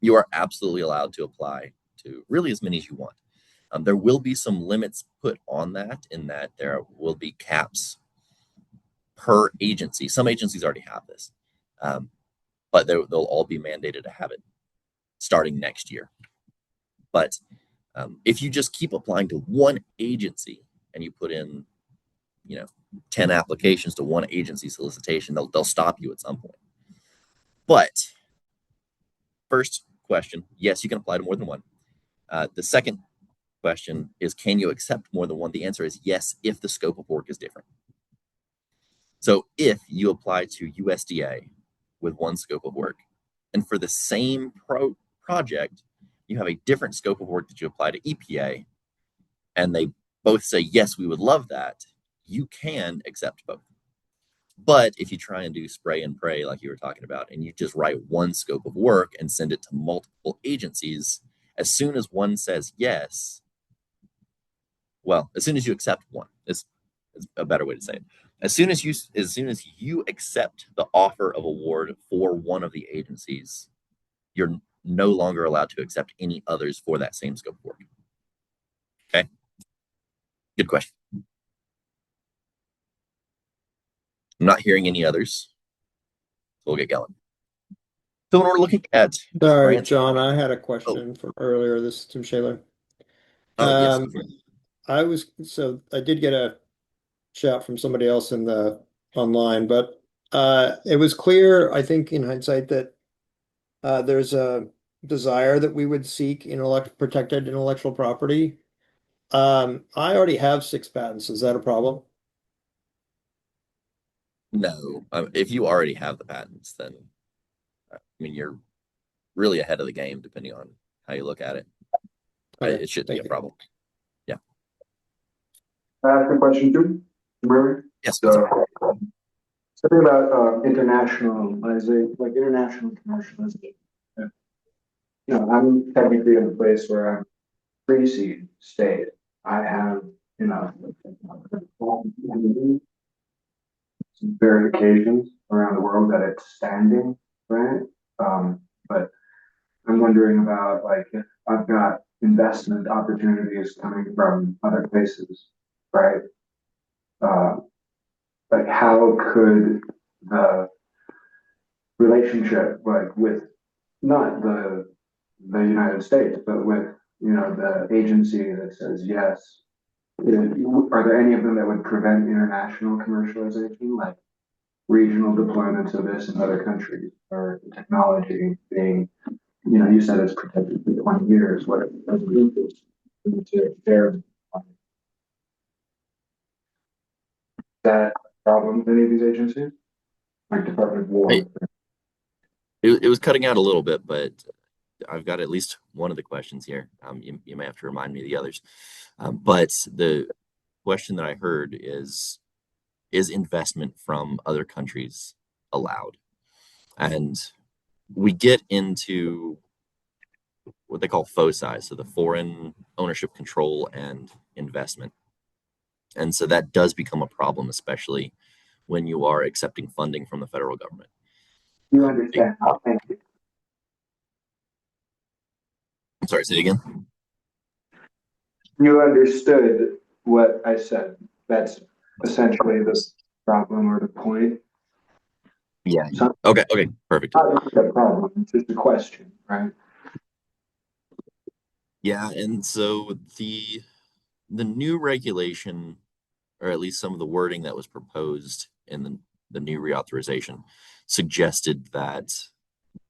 you are absolutely allowed to apply to really as many as you want. There will be some limits put on that, in that there will be caps per agency. Some agencies already have this, but they'll all be mandated to have it starting next year. But if you just keep applying to one agency and you put in 10 applications to one agency solicitation, they'll stop you at some point. But first question, yes, you can apply to more than one. The second question is, can you accept more than one? The answer is yes, if the scope of work is different. So if you apply to USDA with one scope of work, and for the same project, you have a different scope of work that you apply to EPA, and they both say, yes, we would love that, you can accept both. But if you try and do spray and pray like you were talking about, and you just write one scope of work and send it to multiple agencies, as soon as one says yes, well, as soon as you accept one, is a better way to say it. As soon as you accept the offer of award for one of the agencies, you're no longer allowed to accept any others for that same scope of work. Okay? Good question. I'm not hearing any others. So we'll get going. So when we're looking at Sorry, grants, John, I had a question from earlier. This is Tim Shaler. yes, I did get a shout from somebody else in the online, but it was clear, I think, in hindsight, that there's a desire that we would seek protected intellectual property. I already have 6 patents. Is that a problem? no. If you already have the patents, then I mean, you're really ahead of the game, depending on how you look at it. Okay, It shouldn't be a problem. Yeah. I ask a question too? Remember? Yes. Something about internationalizing, like international commercialization. I'm technically in a place where I'm pre-seed state. I have, some verifications around the world that it's standing, right? But I'm wondering about, like, if I've got investment opportunities coming from other places, right? Like, how could the relationship, like, with not the United States, but with the agency that says yes, are there any of them that would prevent international commercialization, like regional deployments of this in other countries, or technology being, you said it's protected for 20 years, what if there's an interest into their that problem with any of these agencies, like Department of War? It was cutting out a little bit, but I've got at least one of the questions here. You may have to remind me of the others. But the question that I heard is investment from other countries allowed? And we get into what they call FOCI, so the foreign ownership, control, and investment. And so that does become a problem, especially when you are accepting funding from the federal government. You understand? Thank you. I'm sorry, say it again. You understood what I said. That's essentially the problem or the point. Yeah. Okay. Perfect. Not the problem. It's just a question, right? Yeah, and so the new regulation or at least some of the wording that was proposed in the new reauthorization, suggested that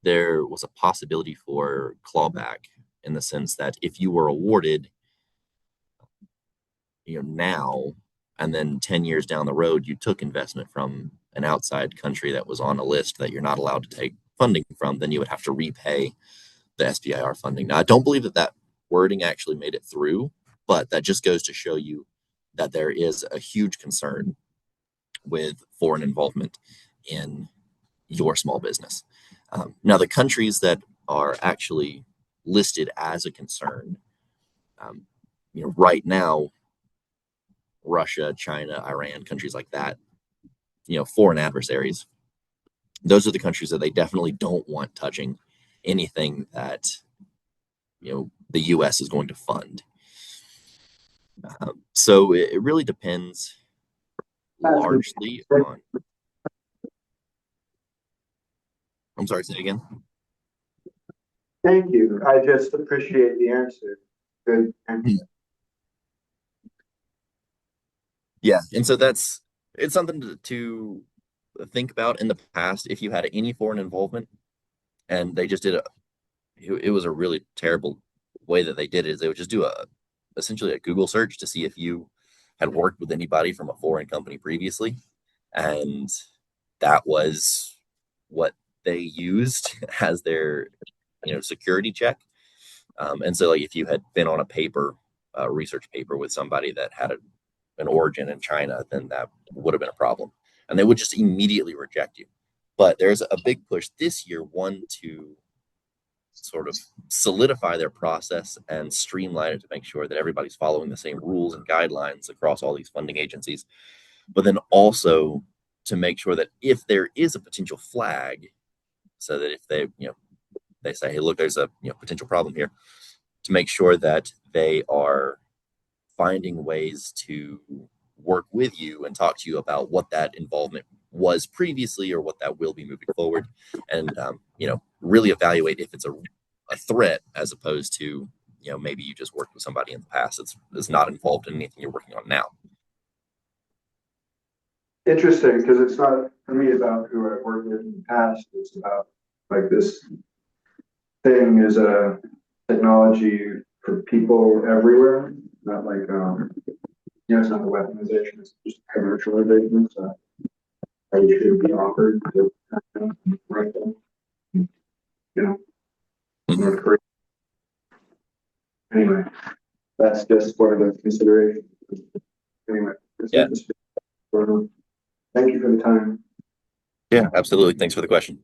there was a possibility for clawback in the sense that if you were awarded, now, and then 10 years down the road, you took investment from an outside country that was on a list that you're not allowed to take funding from, then you would have to repay the SBIR funding. Now, I don't believe that wording actually made it through, but that just goes to show you that there is a huge concern with foreign involvement in your small business. Now, the countries that are actually listed as a concern, right now, Russia, China, Iran, countries like that, foreign adversaries, those are the countries that they definitely don't want touching anything that, the U.S. is going to fund. So it really depends largely on. I'm sorry, say it again. Thank you. I just appreciate the answer. Good answer. Yeah, and so it's something to think about in the past. If you had any foreign involvement, and they just it was a really terrible way that they did it. Is they would just do essentially a Google search to see if you had worked with anybody from a foreign company previously, and that was what they used as their security check. And so, like, if you had been on a research paper with somebody that had an origin in China, then that would have been a problem, and they would just immediately reject you. But there's a big push this year, one, to sort of solidify their process and streamline it to make sure that everybody's following the same rules and guidelines across all these funding agencies, but then also to make sure that if there is a potential flag, so that if they say, hey, look, there's a potential problem here, to make sure that they are finding ways to work with you and talk to you about what that involvement was previously or what that will be moving forward, and really evaluate if it's a threat, as opposed to maybe you just worked with somebody in the past that's not involved in anything you're working on now. Interesting, because it's not for me about who I worked with in the past. It's about like this thing is a technology for people everywhere, not like it's not a weaponization, it's just commercialization. So I should be offered to right then. North Korea. Anyway, that's just one of the considerations. Anyway, Yeah. Thank you for the time. Yeah, absolutely. Thanks for the question.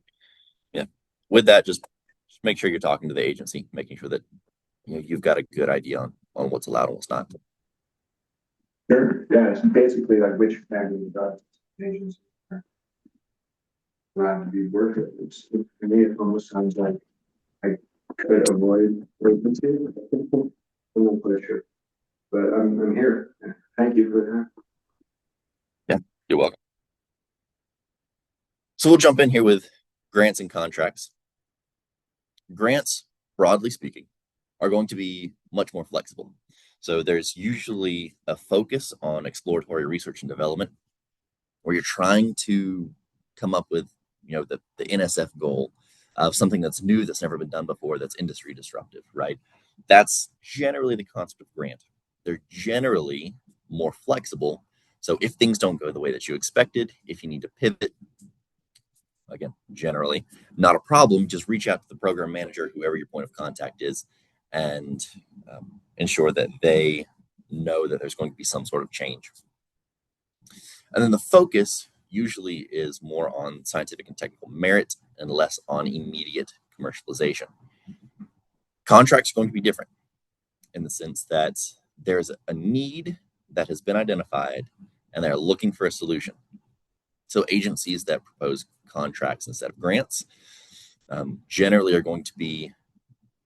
Yeah. With that, just make sure you're talking to the agency, making sure that you've got a good idea on what's allowed and what's not. Sure. Yeah, it's basically like which family of agencies are allowed to be worth it. To me, it almost sounds like I could avoid agency. I'm not quite sure, but I'm here. Thank you for that. Yeah, you're welcome. So we'll jump in here with grants and contracts. Grants, broadly speaking, are going to be much more flexible. So there's usually a focus on exploratory research and development, where you're trying to come up with, the NSF goal of something that's new, that's never been done before, that's industry disruptive, right? That's generally the concept of grant. They're generally more flexible. So if things don't go the way that you expected, if you need to pivot, again, generally not a problem. Just reach out to the program manager, whoever your point of contact is, and ensure that they know that there's going to be some sort of change. And then the focus usually is more on scientific and technical merit and less on immediate commercialization. Contracts are going to be different in the sense that there's a need that has been identified and they're looking for a solution. So agencies that propose contracts instead of grants generally are going to be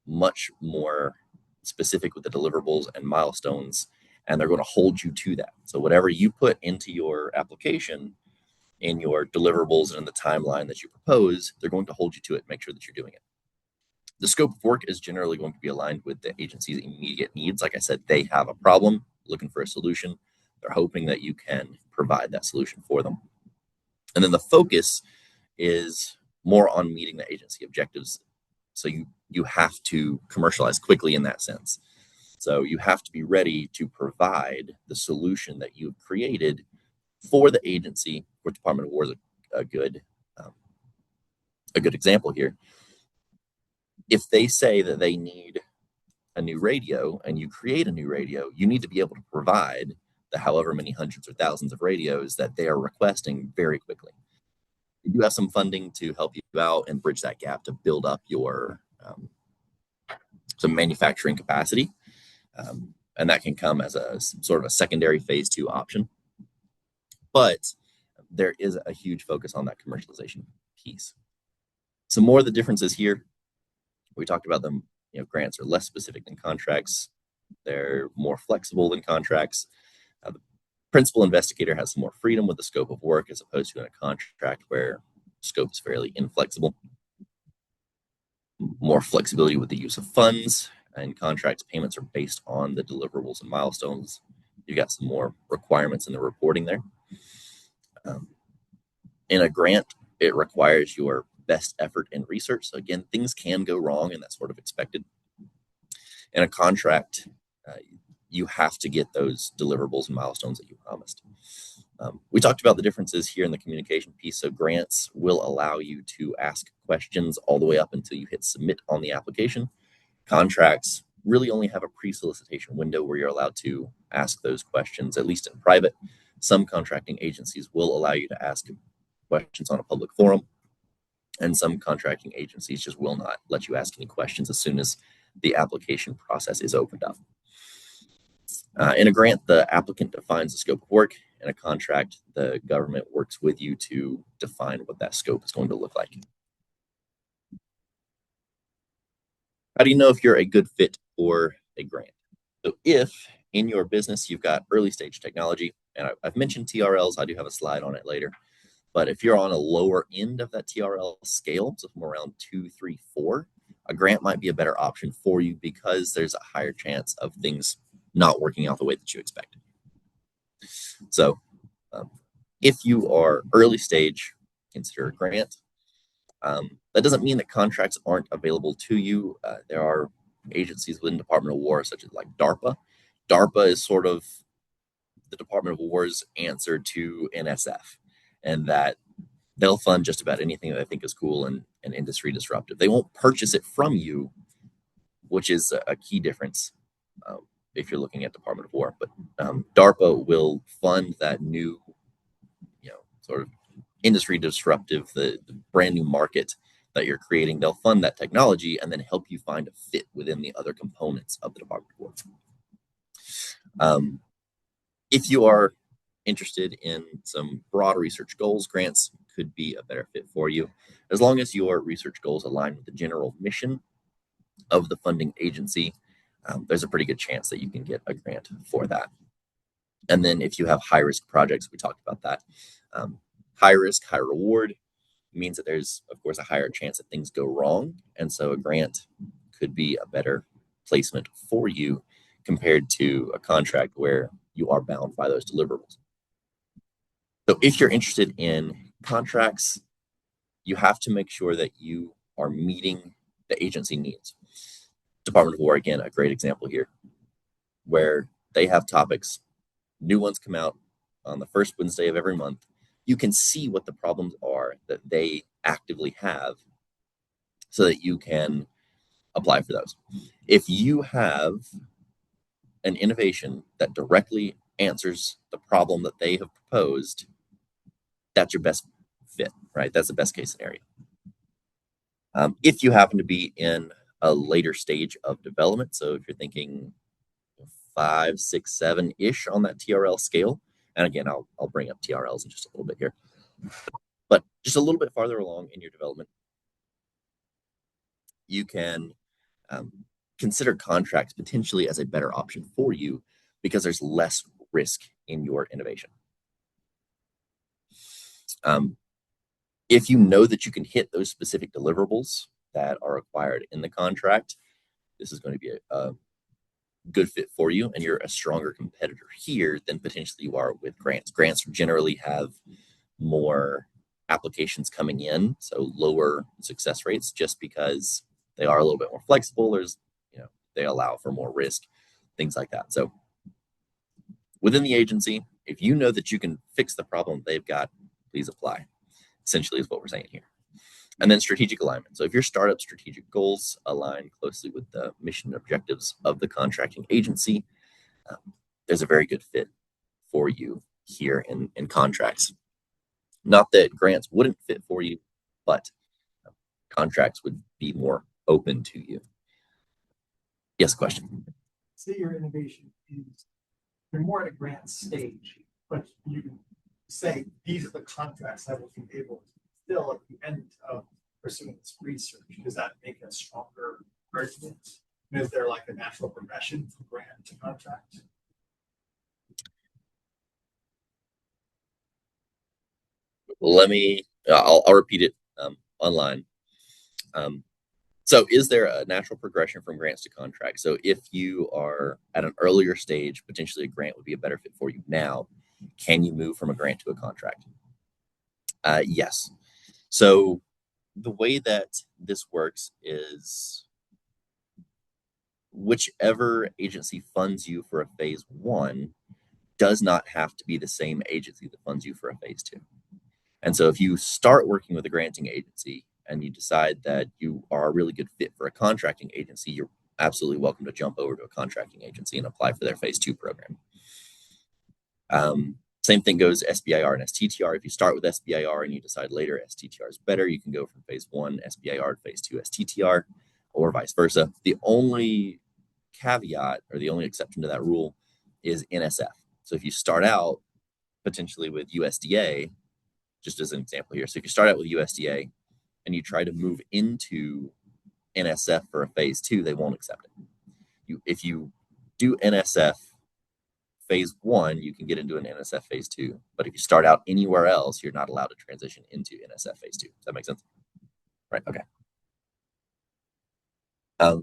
much more specific with the deliverables and milestones, and they're going to hold you to that. So whatever you put into your application, in your deliverables, and in the timeline that you propose, they're going to hold you to it, make sure that you're doing it. The scope of work is generally going to be aligned with the agency's immediate needs. Like I said, they have a problem, looking for a solution. They're hoping that you can provide that solution for them. And then the focus is more on meeting the agency objectives. So you have to commercialize quickly in that sense. So you have to be ready to provide the solution that you've created for the agency. For Department of War is a good example here. If they say that they need a new radio and you create a new radio, you need to be able to provide the however many hundreds or thousands of radios that they are requesting very quickly. You do have some funding to help you out and bridge that gap to build up your some manufacturing capacity. And that can come as a sort of a secondary phase 2 option. But there is a huge focus on that commercialization piece. Some more of the differences here. We talked about them. Grants are less specific than contracts. They're more flexible than contracts. The principal investigator has some more freedom with the scope of work as opposed to in a contract where scope is fairly inflexible. More flexibility with the use of funds, and contracts payments are based on the deliverables and milestones. You've got some more requirements in the reporting there. In a grant, it requires your best effort in research. So again, things can go wrong, and that's sort of expected. In a contract, you have to get those deliverables and milestones that you promised. We talked about the differences here in the communication piece. So grants will allow you to ask questions all the way up until you hit submit on the application. Contracts really only have a pre-solicitation window where you're allowed to ask those questions, at least in private. Some contracting agencies will allow you to ask questions on a public forum, and some contracting agencies just will not let you ask any questions as soon as the application process is opened up. In a grant, the applicant defines the scope of work. In a contract, the government works with you to define what that scope is going to look like. How do you know if you're a good fit for a grant? So if in your business you've got early stage technology, and I've mentioned TRLs, I do have a slide on it later, but if you're on a lower end of that TRL scale, so from around 2, 3, 4, a grant might be a better option for you because there's a higher chance of things not working out the way that you expected. So if you are early stage, consider a grant. That doesn't mean that contracts aren't available to you. There are agencies within the Department of War, such as like DARPA. DARPA is sort of the Department of War's answer to NSF, and that they'll fund just about anything that I think is cool and industry disruptive. They won't purchase it from you, which is a key difference if you're looking at Department of War. But DARPA will fund that new, sort of industry disruptive, the brand new market that you're creating. They'll fund that technology and then help you find a fit within the other components of the Department of War. If you are interested in some broad research goals, grants could be a better fit for you. As long as your research goals align with the general mission of the funding agency, there's a pretty good chance that you can get a grant for that. And then if you have high risk projects, we talked about that. High risk, high reward means that there's, of course, a higher chance that things go wrong. And so a grant could be a better placement for you compared to a contract where you are bound by those deliverables. So if you're interested in contracts, you have to make sure that you are meeting the agency needs. Department of War, again, a great example here, where they have topics. New ones come out on the first Wednesday of every month. You can see what the problems are that they actively have so that you can apply for those. If you have an innovation that directly answers the problem that they have proposed, that's your best fit, right? That's the best case scenario. If you happen to be in a later stage of development, so if you're thinking 5, 6, 7-ish on that TRL scale, and again, I'll bring up TRLs in just a little bit here, but just a little bit farther along in your development, you can consider contracts potentially as a better option for you because there's less risk in your innovation. If you know that you can hit those specific deliverables that are required in the contract, this is going to be a good fit for you and you're a stronger competitor here than potentially you are with grants. Grants generally have more applications coming in, so lower success rates just because they are a little bit more flexible. There's, they allow for more risk, things like that. So within the agency, if you know that you can fix the problem they've got, please apply, essentially is what we're saying here. And then strategic alignment. So if your startup strategic goals align closely with the mission and objectives of the contracting agency, there's a very good fit for you here in contracts. Not that grants wouldn't fit for you, but contracts would be more open to you. Yes, question. Say your innovation is, you're more at a grant stage, but you can say these are the contracts that will be able to fill at the end of pursuing this research. Does that make a stronger argument? Is there like a natural progression from grant to contract? I'll repeat it online. So is there a natural progression from grants to contracts? So if you are at an earlier stage, potentially a grant would be a better fit for you now. Can you move from a grant to a contract? Yes. So the way that this works is whichever agency funds you for a phase 1 does not have to be the same agency that funds you for a phase 2. And so if you start working with a granting agency and you decide that you are a really good fit for a contracting agency, you're absolutely welcome to jump over to a contracting agency and apply for their phase 2 program. Same thing goes SBIR and STTR. If you start with SBIR and you decide later STTR is better, you can go from phase 1 SBIR to phase 2 STTR, or vice versa. The only caveat or the only exception to that rule is NSF. So if you start out potentially with USDA, just as an example here. So if you start out with USDA and you try to move into NSF for a phase 2, they won't accept it. If you do NSF phase 1, you can get into an NSF phase 2. But if you start out anywhere else, you're not allowed to transition into NSF phase 2. Does that make sense? Right. Okay.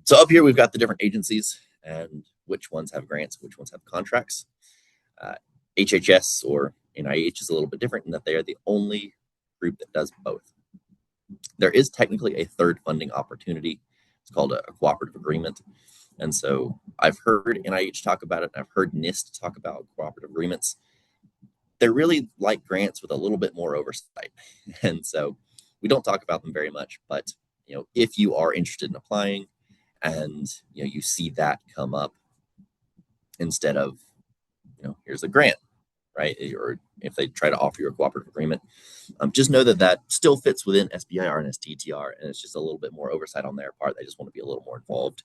So up here, we've got the different agencies and which ones have grants, which ones have contracts. HHS or NIH is a little bit different in that they are the only group that does both. There is technically a third funding opportunity. It's called a cooperative agreement. And so I've heard NIH talk about it, and I've heard NIST talk about cooperative agreements. They're really like grants with a little bit more oversight. And so we don't talk about them very much, but if you are interested in applying and you see that come up instead of here's a grant, right? Or if they try to offer you a cooperative agreement, just know that still fits within SBIR and STTR, and it's just a little bit more oversight on their part. They just want to be a little more involved,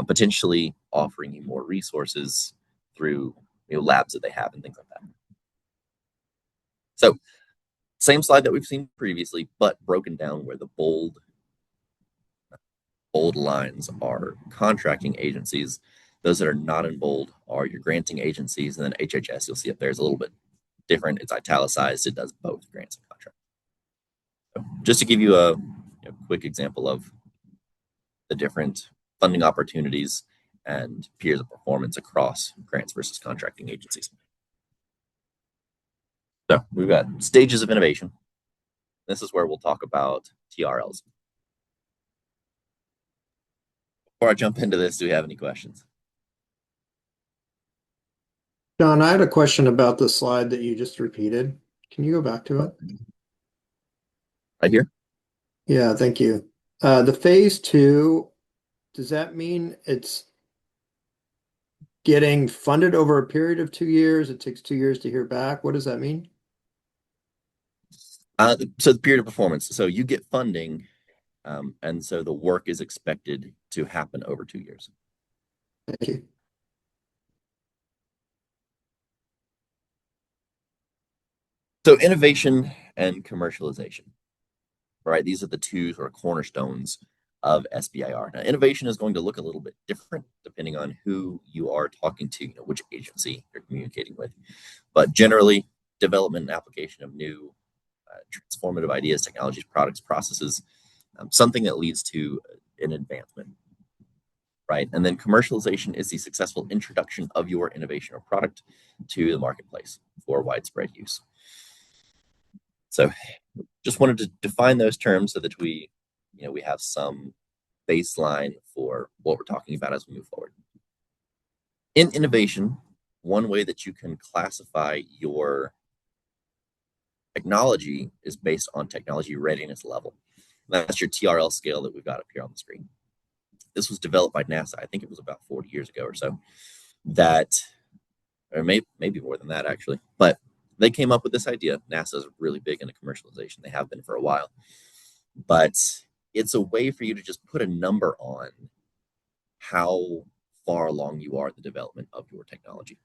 potentially offering you more resources through labs that they have and things like that. So same slide that we've seen previously, but broken down where the bold lines are contracting agencies. Those that are not in bold are your granting agencies, and then HHS, you'll see up there is a little bit different. It's italicized. It does both grants and contracts. So just to give you a quick example of the different funding opportunities and peers of performance across grants versus contracting agencies. So we've got stages of innovation. This is where we'll talk about TRLs. Before I jump into this, do we have any questions? John, I had a question about the slide that you just repeated. Can you go back to it? Right here? Yeah, thank you. The phase 2, does that mean it's getting funded over a period of 2 years? It takes 2 years to hear back. What does that mean? So the period of performance. So you get funding, and so the work is expected to happen over 2 years. Thank you. So innovation and commercialization, right? These are the two sort of cornerstones of SBIR. Now, innovation is going to look a little bit different depending on who you are talking to, which agency you're communicating with. But generally, development and application of new transformative ideas, technologies, products, processes, something that leads to an advancement. right? And then commercialization is the successful introduction of your innovation or product to the marketplace for widespread use. So just wanted to define those terms so that we have some baseline for what we're talking about as we move forward. In innovation, one way that you can classify your technology is based on technology readiness level. That's your TRL scale that we've got up here on the screen. This was developed by NASA. I think it was about 40 years ago or so. Or maybe more than that, actually. But they came up with this idea. NASA is really big into commercialization. They have been for a while. But it's a way for you to just put a number on how far along you are in the development of your technology.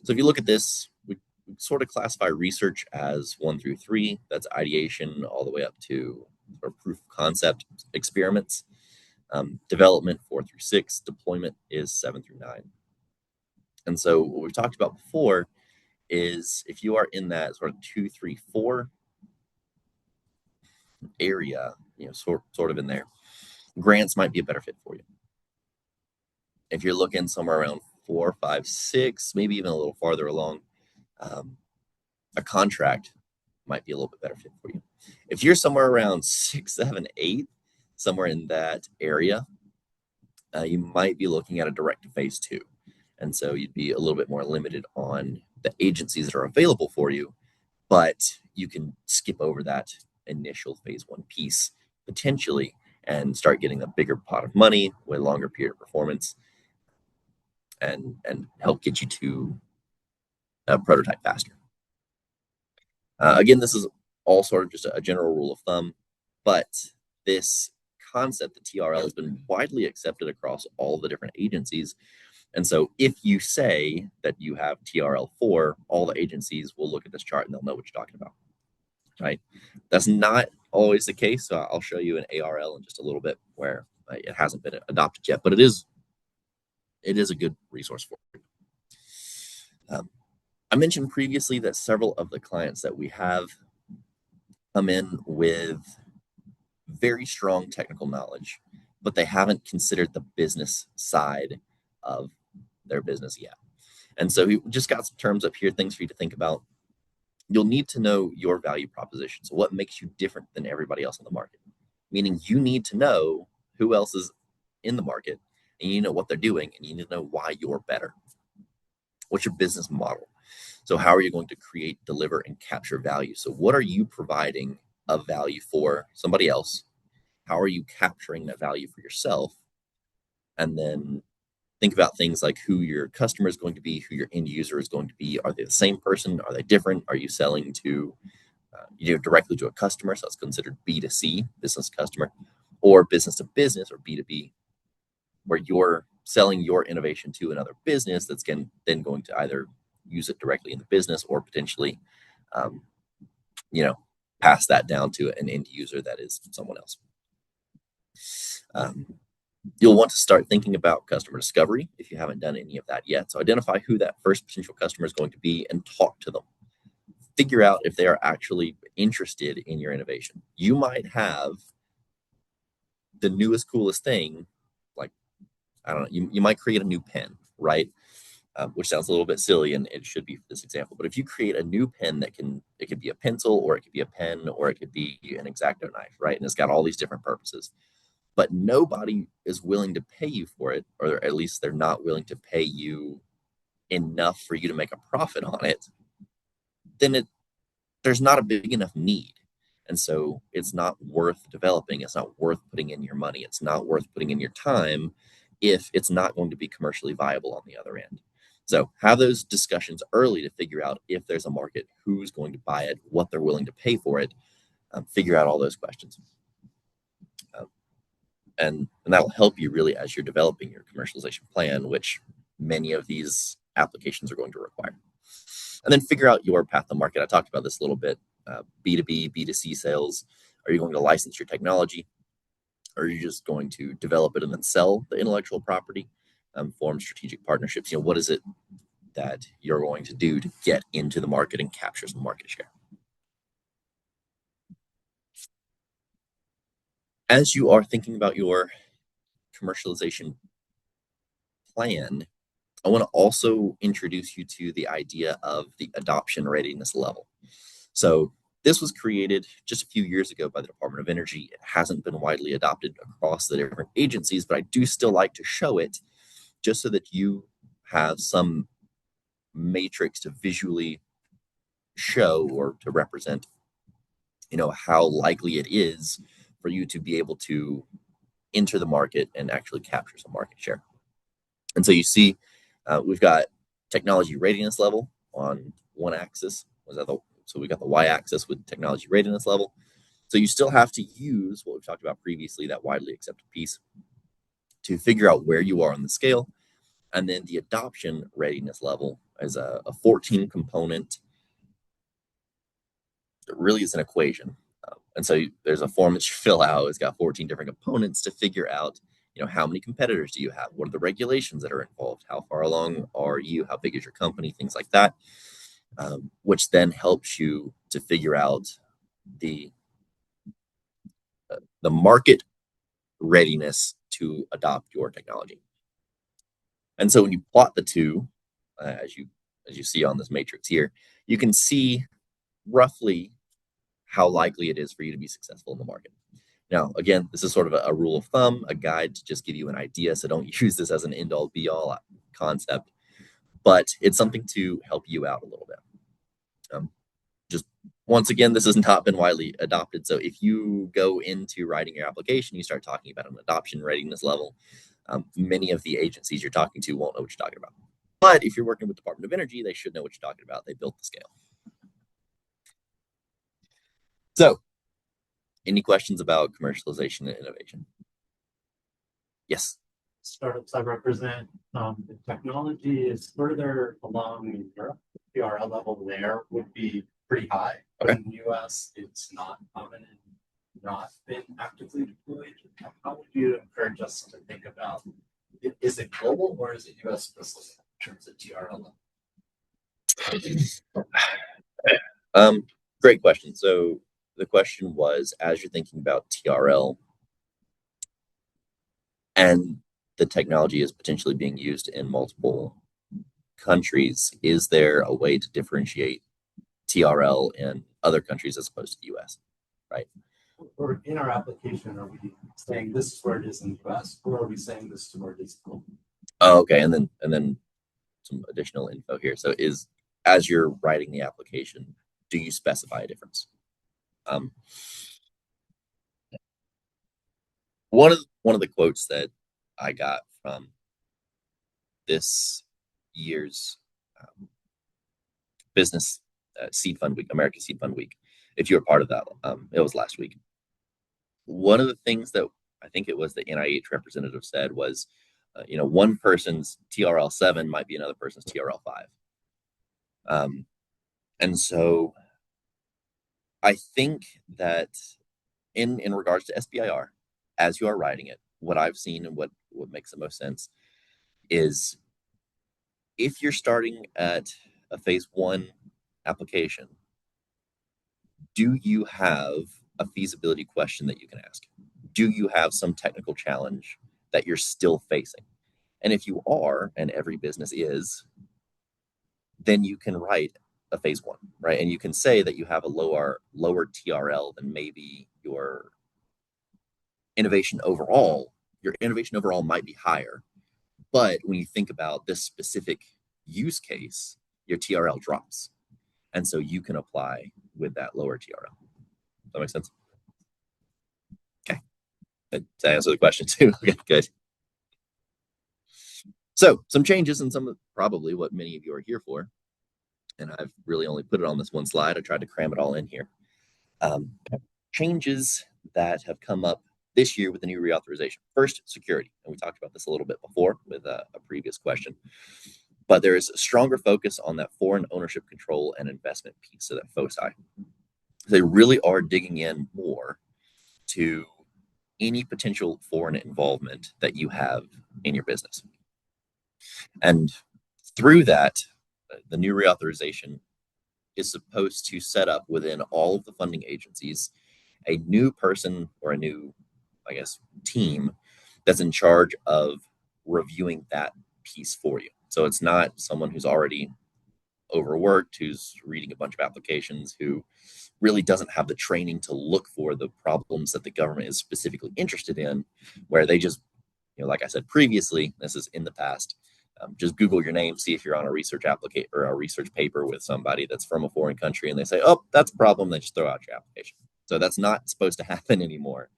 So if you look at this, we sort of classify research as 1 through 3. That's ideation all the way up to proof of concept experiments. Development 4 through 6. Deployment is 7 through 9. And so what we've talked about before is if you are in that sort of 2, 3, 4 area, sort of in there, grants might be a better fit for you. If you're looking somewhere around 4, 5, 6, maybe even a little farther along, a contract might be a little bit better fit for you. If you're somewhere around 6, 7, 8, somewhere in that area, you might be looking at a direct to phase 2. And so you'd be a little bit more limited on the agencies that are available for you, but you can skip over that initial phase 1 piece potentially and start getting a bigger pot of money with a longer period of performance and help get you to a prototype faster. Again, this is all sort of just a general rule of thumb, but this concept, the TRL, has been widely accepted across all the different agencies. And so if you say that you have TRL4, all the agencies will look at this chart and they'll know what you're talking about, right? That's not always the case. So I'll show you an ARL in just a little bit where it hasn't been adopted yet, but it is a good resource for you. I mentioned previously that several of the clients that we have come in with very strong technical knowledge, but they haven't considered the business side of their business yet. And so we just got some terms up here, things for you to think about. You'll need to know your value proposition. So what makes you different than everybody else in the market? Meaning you need to know who else is in the market, and you know what they're doing, and you need to know why you're better. What's your business model? So how are you going to create, deliver, and capture value? So what are you providing of value for somebody else? How are you capturing that value for yourself? And then think about things like who your customer is going to be, who your end user is going to be. Are they the same person? Are they different? Are you selling to directly to a customer? So it's considered B2C, business customer, or business to business, or B2B, where you're selling your innovation to another business that's then going to either use it directly in the business or potentially, pass that down to an end user that is someone else. You'll want to start thinking about customer discovery if you haven't done any of that yet. So identify who that first potential customer is going to be and talk to them. Figure out if they are actually interested in your innovation. You might have the newest, coolest thing, like, I don't know, you might create a new pen, right? Which sounds a little bit silly, and it should be for this example. But if you create a new pen it could be a pencil, or it could be a pen, or it could be an X-Acto knife, right? And it's got all these different purposes. But nobody is willing to pay you for it, or at least they're not willing to pay you enough for you to make a profit on it, then there's not a big enough need. And so it's not worth developing. It's not worth putting in your money. It's not worth putting in your time if it's not going to be commercially viable on the other end. So have those discussions early to figure out if there's a market, who's going to buy it, what they're willing to pay for it, figure out all those questions. And that'll help you really as you're developing your commercialization plan, which many of these applications are going to require. And then figure out your path to market. I talked about this a little bit. B2B, B2C sales. Are you going to license your technology? Or are you just going to develop it and then sell the intellectual property? Form strategic partnerships. What is it that you're going to do to get into the market and capture some market share? As you are thinking about your commercialization plan, I want to also introduce you to the idea of the adoption readiness level. So this was created just a few years ago by the Department of Energy. It hasn't been widely adopted across the different agencies, but I do still like to show it just so that you have some matrix to visually show or to represent, how likely it is for you to be able to enter the market and actually capture some market share. And so you see, we've got technology readiness level on one axis. So we got the y-axis with technology readiness level. So you still have to use what we've talked about previously, that widely accepted piece, to figure out where you are on the scale. And then the adoption readiness level is a 14 component. It really is an equation. And so there's a form that you fill out. It's got 14 different components to figure out, how many competitors do you have? What are the regulations that are involved? How far along are you? How big is your company? Things like that, which then helps you to figure out the market readiness to adopt your technology. And so when you plot the two, as you see on this matrix here, you can see roughly how likely it is for you to be successful in the market. Now, again, this is sort of a rule of thumb, a guide to just give you an idea. So don't use this as an end-all be-all concept, but it's something to help you out a little bit. Just once again, this has not been widely adopted. So if you go into writing your application, you start talking about an adoption readiness level, many of the agencies you're talking to won't know what you're talking about. But if you're working with the Department of Energy, they should know what you're talking about. They built the scale. So, any questions about commercialization and innovation? Yes. Startups I represent, the technology is further along in Europe. The TRL level there would be pretty high. Okay. In the US, it's not common and not been actively deployed. How would you encourage us to think about it? Is it global or is it US specific in terms of TRL level? Great question. So the question was, as you're thinking about TRL and the technology is potentially being used in multiple countries, is there a way to differentiate TRL in other countries as opposed to the US, right? Or in our application, are we saying this is where it is in the US, or are we saying this is where it is global? Oh, okay, and then some additional info here. So as you're writing the application, do you specify a difference? One of the quotes that I got from this year's business Seed Fund Week, America Seed Fund Week, if you were part of that, it was last week. One of the things that I think it was the NIH representative said was, one person's TRL 7 might be another person's TRL 5. And so I think that in regards to SBIR, as you are writing it, what I've seen and what makes the most sense is if you're starting at a phase 1 application, do you have a feasibility question that you can ask? Do you have some technical challenge that you're still facing? And if you are, and every business is, then you can write a phase 1, right? And you can say that you have a lower TRL than maybe your innovation overall. Your innovation overall might be higher, but when you think about this specific use case, your TRL drops. And so you can apply with that lower TRL. Does that make sense? Okay. Does that answer the question too? Okay, good. So some changes and some of probably what many of you are here for. And I've really only put it on this one slide. I tried to cram it all in here. Changes that have come up this year with the new reauthorization. First, security. And we talked about this a little bit before with a previous question. But there is a stronger focus on that foreign ownership control and investment piece, so that FOSI. They really are digging in more to any potential foreign involvement that you have in your business. And through that, the new reauthorization is supposed to set up within all of the funding agencies a new person or a new, team that's in charge of reviewing that piece for you. So it's not someone who's already overworked, who's reading a bunch of applications, who really doesn't have the training to look for the problems that the government is specifically interested in, where they just, like I said previously, this is in the past, just Google your name, see if you're on a research application or a research paper with somebody that's from a foreign country, and they say, oh, that's a problem, they just throw out your application. So that's not supposed to happen anymore.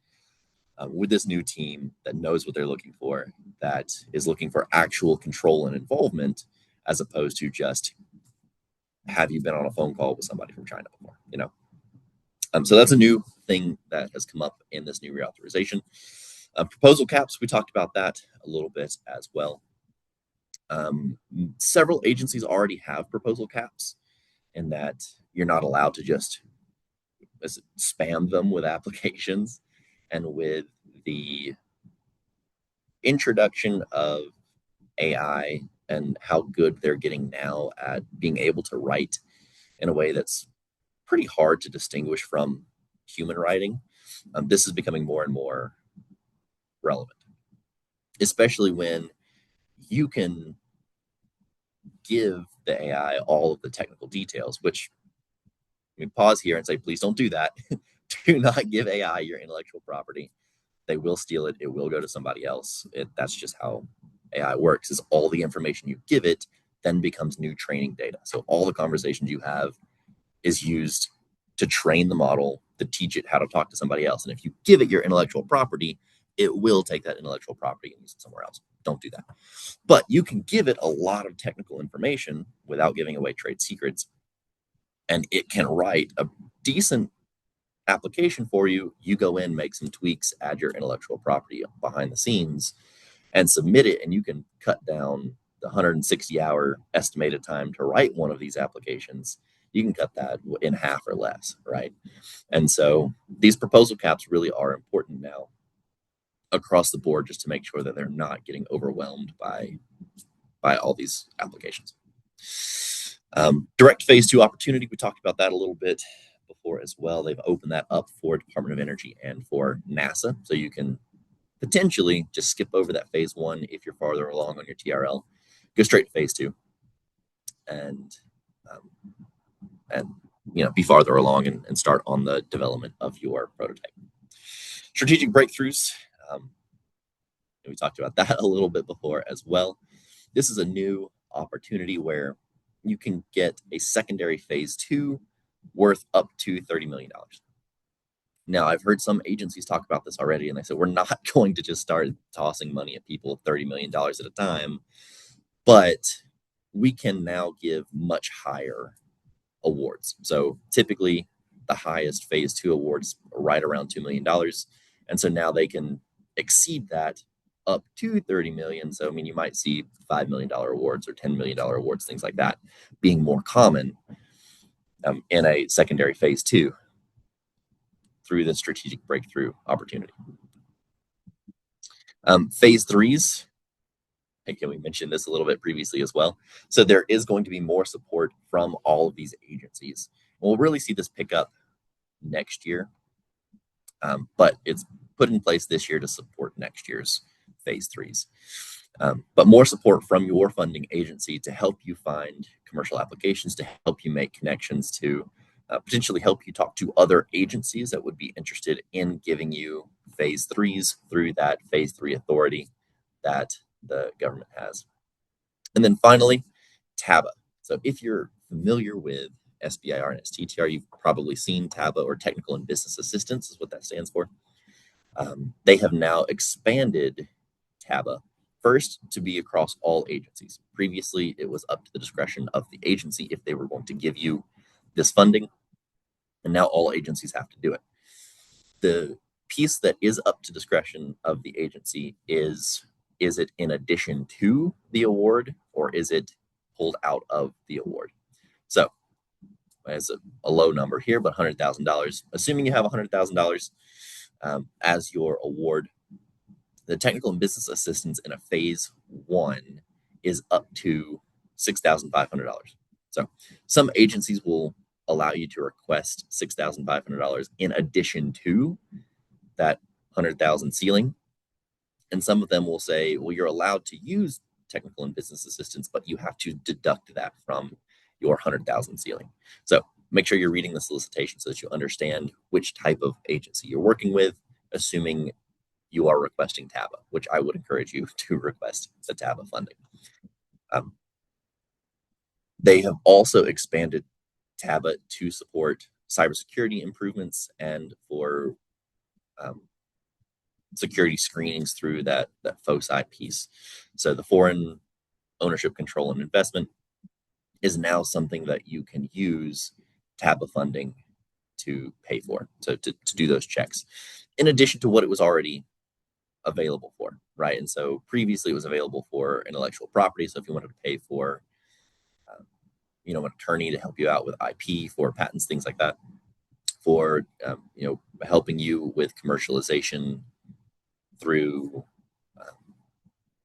With this new team that knows what they're looking for, that is looking for actual control and involvement, as opposed to just, have you been on a phone call with somebody from China before? So that's a new thing that has come up in this new reauthorization. Proposal caps, we talked about that a little bit as well. Several agencies already have proposal caps, in that you're not allowed to just spam them with applications. And with the introduction of AI and how good they're getting now at being able to write in a way that's pretty hard to distinguish from human writing, this is becoming more and more relevant, especially when you can give the AI all of the technical details, which, let me pause here and say, please don't do that. Do not give AI your intellectual property. They will steal it. It will go to somebody else. That's just how AI works, is all the information you give it then becomes new training data. So all the conversations you have is used to train the model, to teach it how to talk to somebody else. And if you give it your intellectual property, it will take that intellectual property and use it somewhere else. Don't do that. But you can give it a lot of technical information without giving away trade secrets, and it can write a decent application for you. You go in, make some tweaks, add your intellectual property behind the scenes, and submit it, and you can cut down the 160-hour estimated time to write one of these applications. You can cut that in half or less, right? And so these proposal caps really are important now across the board, just to make sure that they're not getting overwhelmed by all these applications. Direct phase 2 opportunity, we talked about that a little bit before as well. They've opened that up for Department of Energy and for NASA, so you can potentially just skip over that phase 1 if you're farther along on your TRL, go straight to phase 2, and be farther along and start on the development of your prototype. Strategic breakthroughs, we talked about that a little bit before as well. This is a new opportunity where you can get a secondary phase 2 worth up to $30 million. Now, I've heard some agencies talk about this already, and they said, we're not going to just start tossing money at people $30 million at a time, but we can now give much higher awards. So typically, the highest phase 2 awards are right around $2 million. And so now they can exceed that up to 30 million. So, you might see $5 million awards or $10 million awards, things like that, being more common in a secondary phase 2 through the strategic breakthrough opportunity. Phase 3s, again, we mentioned this a little bit previously as well. So there is going to be more support from all of these agencies. We'll really see this pick up next year, but it's put in place this year to support next year's phase 3s. But more support from your funding agency to help you find commercial applications, to help you make connections, to potentially help you talk to other agencies that would be interested in giving you phase 3s through that phase 3 authority that the government has. And then finally, TABA. So if you're familiar with SBIR and STTR, you've probably seen TABA, or Technical and Business Assistance is what that stands for. They have now expanded TABA first to be across all agencies. Previously, it was up to the discretion of the agency if they were going to give you this funding, and now all agencies have to do it. The piece that is up to discretion of the agency is it in addition to the award, or is it pulled out of the award? So as a low number here, but $100,000, assuming you have $100,000 as your award, the technical and business assistance in a phase 1 is up to $6,500. So some agencies will allow you to request $6,500 in addition to that $100,000 ceiling. And some of them will say, well, you're allowed to use technical and business assistance, but you have to deduct that from your 100,000 ceiling. So make sure you're reading the solicitation so that you understand which type of agency you're working with, assuming you are requesting TABA, which I would encourage you to request the TABA funding. They have also expanded TABA to support cybersecurity improvements and for security screenings through that FOSI piece. So the foreign ownership, control, and investment is now something that you can use TABA funding to pay for, to do those checks, in addition to what it was already available for, right? And so previously it was available for intellectual property. So if you wanted to pay for, an attorney to help you out with IP for patents, things like that, for, helping you with commercialization through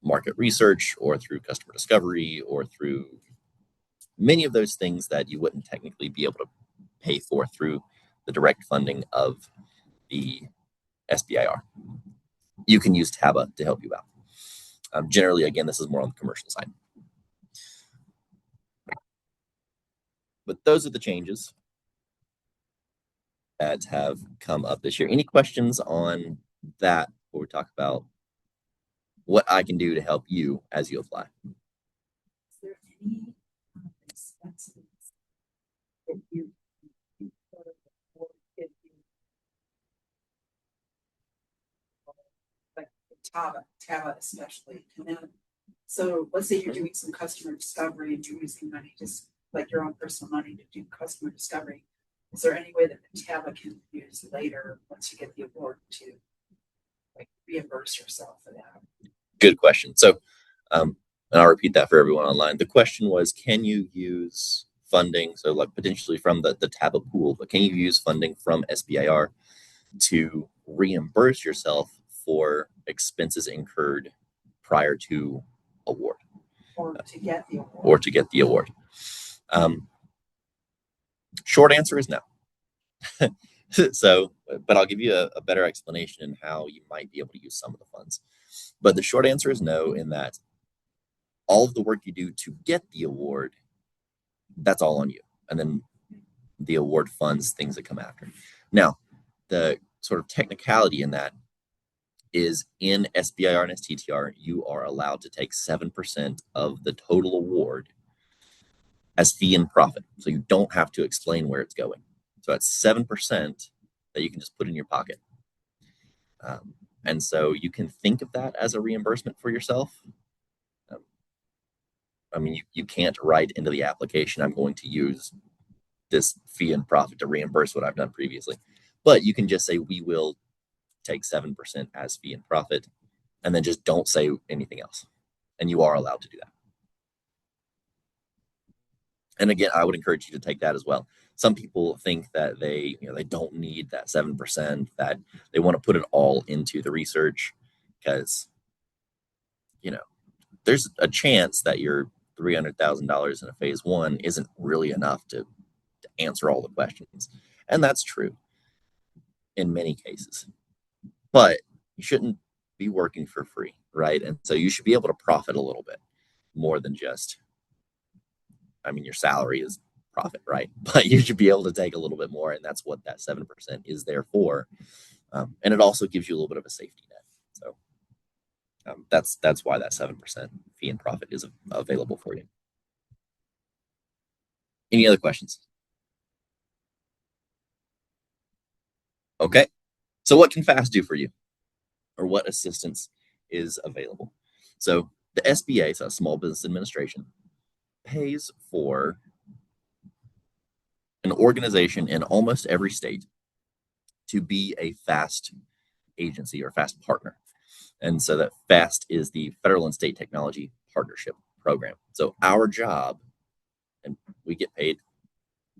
market research or through customer discovery or through many of those things that you wouldn't technically be able to pay for through the direct funding of the SBIR. You can use TABA to help you out. Generally, again, this is more on the commercial side. But those are the changes that have come up this year. Any questions on that before we talk about what I can do to help you as you apply? Is there any expenses that you like TABA especially? And then, so let's say you're doing some customer discovery and you're using money, just like your own personal money to do customer discovery. Is there any way that the TABA can be used later once you get the award to like reimburse yourself for that? Good question. So, and I'll repeat that for everyone online. The question was, can you use funding, so like potentially from the TABA pool, but can you use funding from SBIR to reimburse yourself for expenses incurred prior to award? Or to get the award. Or to get the award. Short answer is no. So, but I'll give you a better explanation in how you might be able to use some of the funds. But the short answer is no, in that all of the work you do to get the award, that's all on you. And then the award funds things that come after. Now, the sort of technicality in that is in SBIR and STTR, you are allowed to take 7% of the total award as fee and profit. So you don't have to explain where it's going. So that's 7% that you can just put in your pocket. And so you can think of that as a reimbursement for yourself. I mean, you can't write into the application, I'm going to use this fee and profit to reimburse what I've done previously. But you can just say, we will take 7% as fee and profit, and then just don't say anything else. And you are allowed to do that. And again, I would encourage you to take that as well. Some people think that they don't need that 7%, that they want to put it all into the research because, there's a chance that your $300,000 in a phase one isn't really enough to answer all the questions. And that's true in many cases. But you shouldn't be working for free, right? And so you should be able to profit a little bit more than just, your salary is profit, right? But you should be able to take a little bit more, and that's what that 7% is there for. And it also gives you a little bit of a safety net. So that's why that 7% fee and profit is available for you. Any other questions? Okay. So what can FAST do for you? Or what assistance is available? So the SBA, so Small Business Administration, pays for an organization in almost every state to be a FAST agency or FAST partner. And so that FAST is the Federal and State Technology Partnership Program. So our job, and we get paid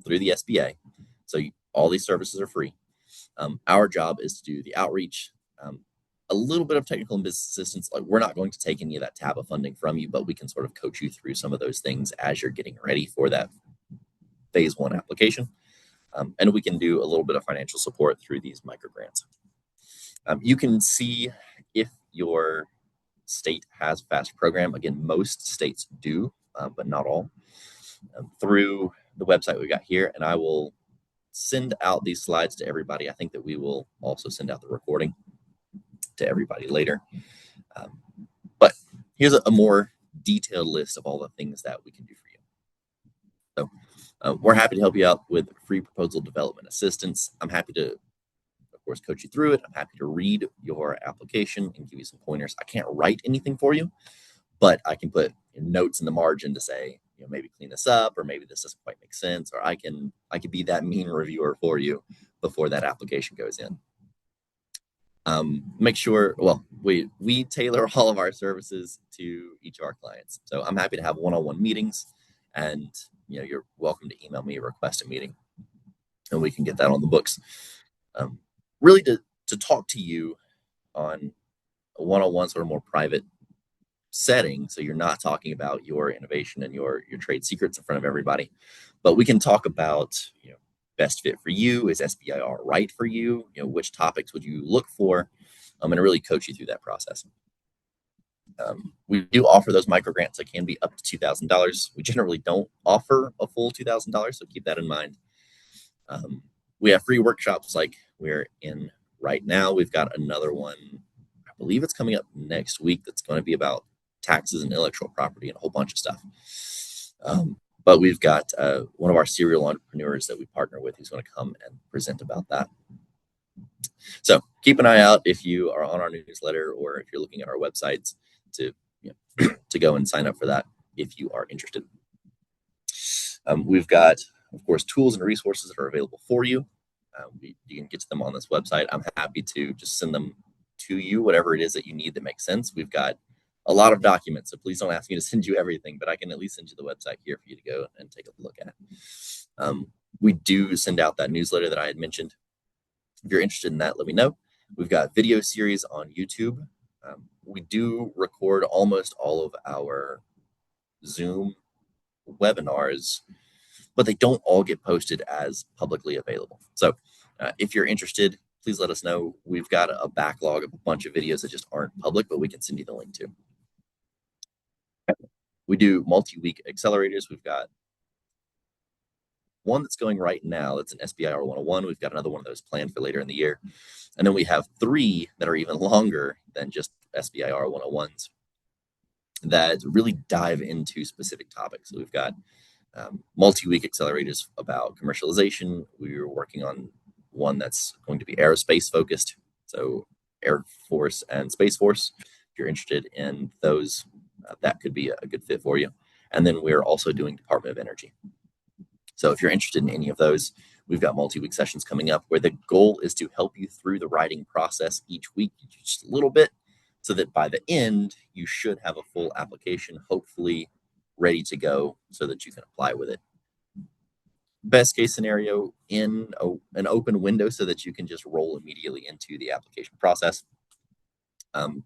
through the SBA, so all these services are free. Our job is to do the outreach, a little bit of technical and business assistance. Like, we're not going to take any of that TABA funding from you, but we can sort of coach you through some of those things as you're getting ready for that phase one application. And we can do a little bit of financial support through these micro grants. You can see if your state has FAST program. Again, most states do, but not all. Through the website we got here, and I will send out these slides to everybody. I think that we will also send out the recording to everybody later. But here's a more detailed list of all the things that we can do for you. So we're happy to help you out with free proposal development assistance. I'm happy to, of course, coach you through it. I'm happy to read your application and give you some pointers. I can't write anything for you, but I can put notes in the margin to say, maybe clean this up, or maybe this doesn't quite make sense, or I can be that mean reviewer for you before that application goes in. Make sure, well, we tailor all of our services to each of our clients. So I'm happy to have one-on-one meetings, and you're welcome to email me or request a meeting, and we can get that on the books. Really to talk to you on a one-on-one sort of more private setting, so you're not talking about your innovation and your trade secrets in front of everybody, but we can talk about best fit for you. Is SBIR right for you? Which topics would you look for? And really coach you through that process. We do offer those micro grants that can be up to $2,000. We generally don't offer a full $2,000, so keep that in mind. We have free workshops like we're in right now. We've got another one, I believe it's coming up next week, that's going to be about taxes and intellectual property and a whole bunch of stuff. But we've got one of our serial entrepreneurs that we partner with who's going to come and present about that. So keep an eye out if you are on our newsletter, or if you're looking at our websites, to to go and sign up for that if you are interested. We've got, of course, tools and resources that are available for you. You can get to them on this website. I'm happy to just send them to you, whatever it is that you need that makes sense. We've got a lot of documents, so please don't ask me to send you everything, but I can at least send you the website here for you to go and take a look at. We do send out that newsletter that I had mentioned. If you're interested in that, let me know. We've got video series on YouTube. We do record almost all of our Zoom webinars, but they don't all get posted as publicly available. So if you're interested, please let us know. We've got a backlog of a bunch of videos that just aren't public, but we can send you the link to. We do multi-week accelerators. We've got one that's going right now. That's an SBIR 101. We've got another one of those planned for later in the year. And then we have 3 that are even longer than just SBIR 101s that really dive into specific topics. So we've got multi-week accelerators about commercialization. We're working on one that's going to be aerospace focused. So Air Force and Space Force, if you're interested in those, that could be a good fit for you. And then we're also doing Department of Energy. So if you're interested in any of those, we've got multi-week sessions coming up where the goal is to help you through the writing process each week, just a little bit, so that by the end, you should have a full application, hopefully ready to go so that you can apply with it. Best case scenario, in an open window so that you can just roll immediately into the application process.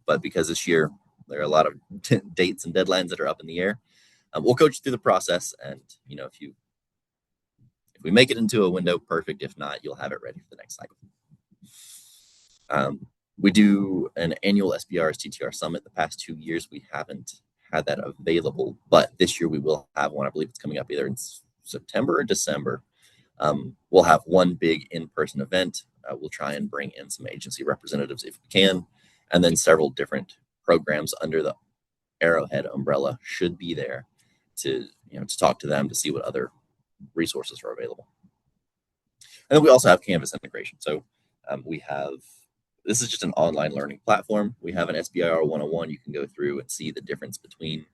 But because this year there are a lot of dates and deadlines that are up in the air, we'll coach you through the process. And if we make it into a window, perfect. If not, you'll have it ready for the next cycle. We do an annual SBIR STTR summit. The past 2 years, we haven't had that available, but this year we will have one. I believe it's coming up either in September or December. We'll have one big in-person event. We'll try and bring in some agency representatives if we can, and then several different programs under the Arrowhead umbrella should be there to talk to them, to see what other resources are available. And then we also have Canvas integration. So this is just an online learning platform. We have an SBIR 101. You can go through and see the difference between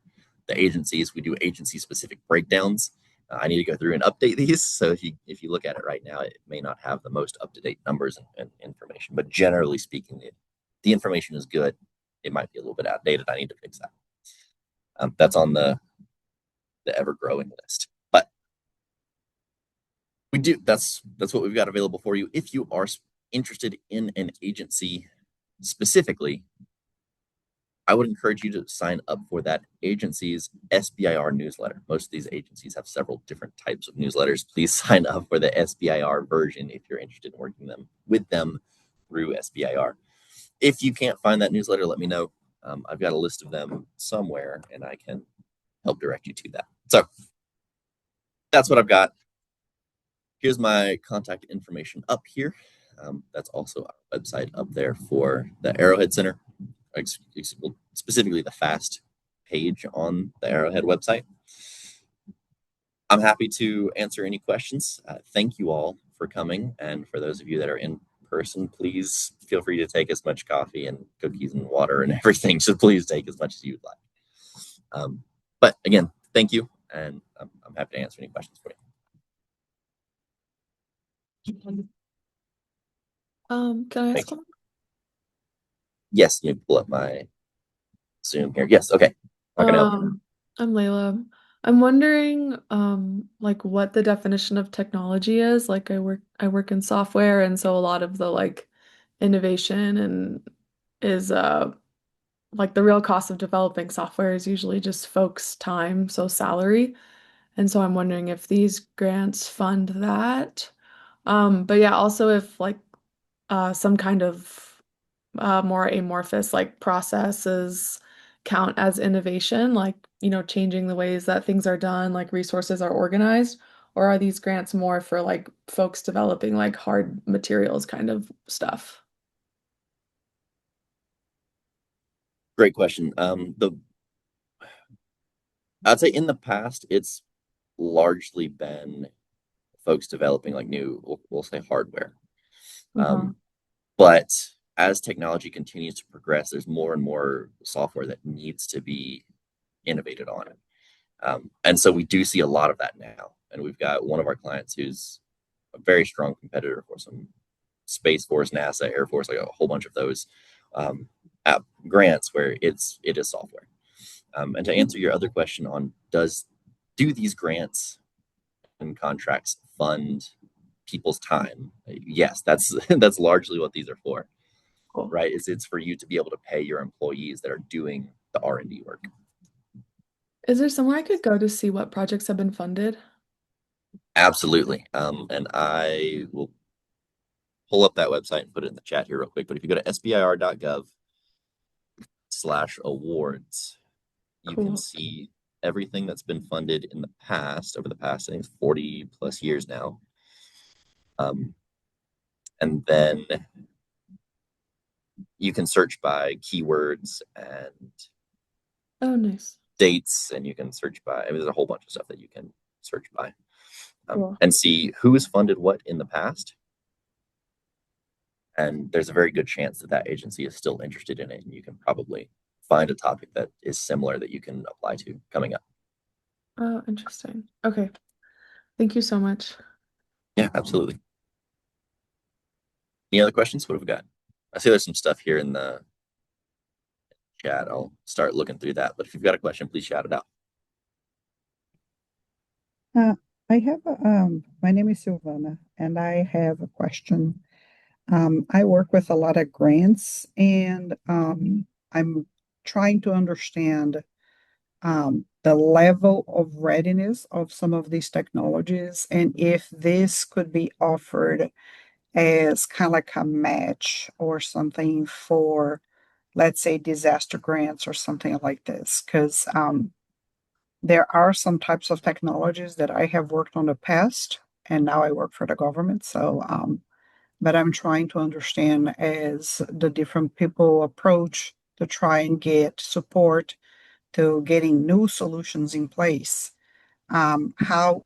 the agencies. We do agency-specific breakdowns. I need to go through and update these. So if you look at it right now, it may not have the most up-to-date numbers and information. But generally speaking, the information is good. It might be a little bit outdated. I need to fix that. That's on the ever-growing list. But we do. That's what we've got available for you. If you are interested in an agency specifically, I would encourage you to sign up for that agency's SBIR newsletter. Most of these agencies have several different types of newsletters. Please sign up for the SBIR version if you're interested in working with them through SBIR. If you can't find that newsletter, let me know. I've got a list of them somewhere, and I can help direct you to that. So that's what I've got. Here's my contact information up here. That's also our website up there for the Arrowhead Center, specifically the FAST page on the Arrowhead website. I'm happy to answer any questions. Thank you all for coming. And for those of you that are in person, please feel free to take as much coffee and cookies and water and everything. So please take as much as you'd like. But again, thank you. And I'm happy to answer any questions for you. Can I ask one? Yes, you pull up my Zoom here. Yes, okay. How can I help you? I'm Layla. I'm wondering, like what the definition of technology is. Like I work in software, and so a lot of the like innovation and is like the real cost of developing software is usually just folks' time, so salary. And so I'm wondering if these grants fund that. But yeah, also if like some kind of more amorphous like processes count as innovation, like, changing the ways that things are done, like resources are organized, or are these grants more for like folks developing like hard materials kind of stuff? Great question. I'd say in the past, it's largely been folks developing like new, we'll say hardware. But as technology continues to progress, there's more and more software that needs to be innovated on. And so we do see a lot of that now. And we've got one of our clients who's a very strong competitor for some Space Force, NASA, Air Force, like a whole bunch of those grants where it is software. And to answer your other question on do these grants and contracts fund people's time? Yes, that's that's largely what these are for. Cool. Right? It's for you to be able to pay your employees that are doing the R&D work. Is there somewhere I could go to see what projects have been funded? Absolutely. And I will pull up that website and put it in the chat here real quick. But if you go to sbir.gov/awards, you can Cool. see everything that's been funded in the past, over the past, I think, 40 plus years now. And then you can search by keywords and Oh, nice. dates, and you can search by, there's a whole bunch of stuff that you can search by Cool. and see who has funded what in the past. And there's a very good chance that that agency is still interested in it, and you can probably find a topic that is similar that you can apply to coming up. Oh, interesting. Okay. Thank you so much. Yeah, absolutely. Any other questions? What have we got? I see there's some stuff here in the chat. I'll start looking through that. But if you've got a question, please shout it out. I have my name is Silvana, and I have a question. I work with a lot of grants, and I'm trying to understand the level of readiness of some of these technologies, and if this could be offered as kind of like a match or something for, let's say, disaster grants or something like this, because there are some types of technologies that I have worked on in the past, and now I work for the government. So, but I'm trying to understand as the different people approach to try and get support to getting new solutions in place. How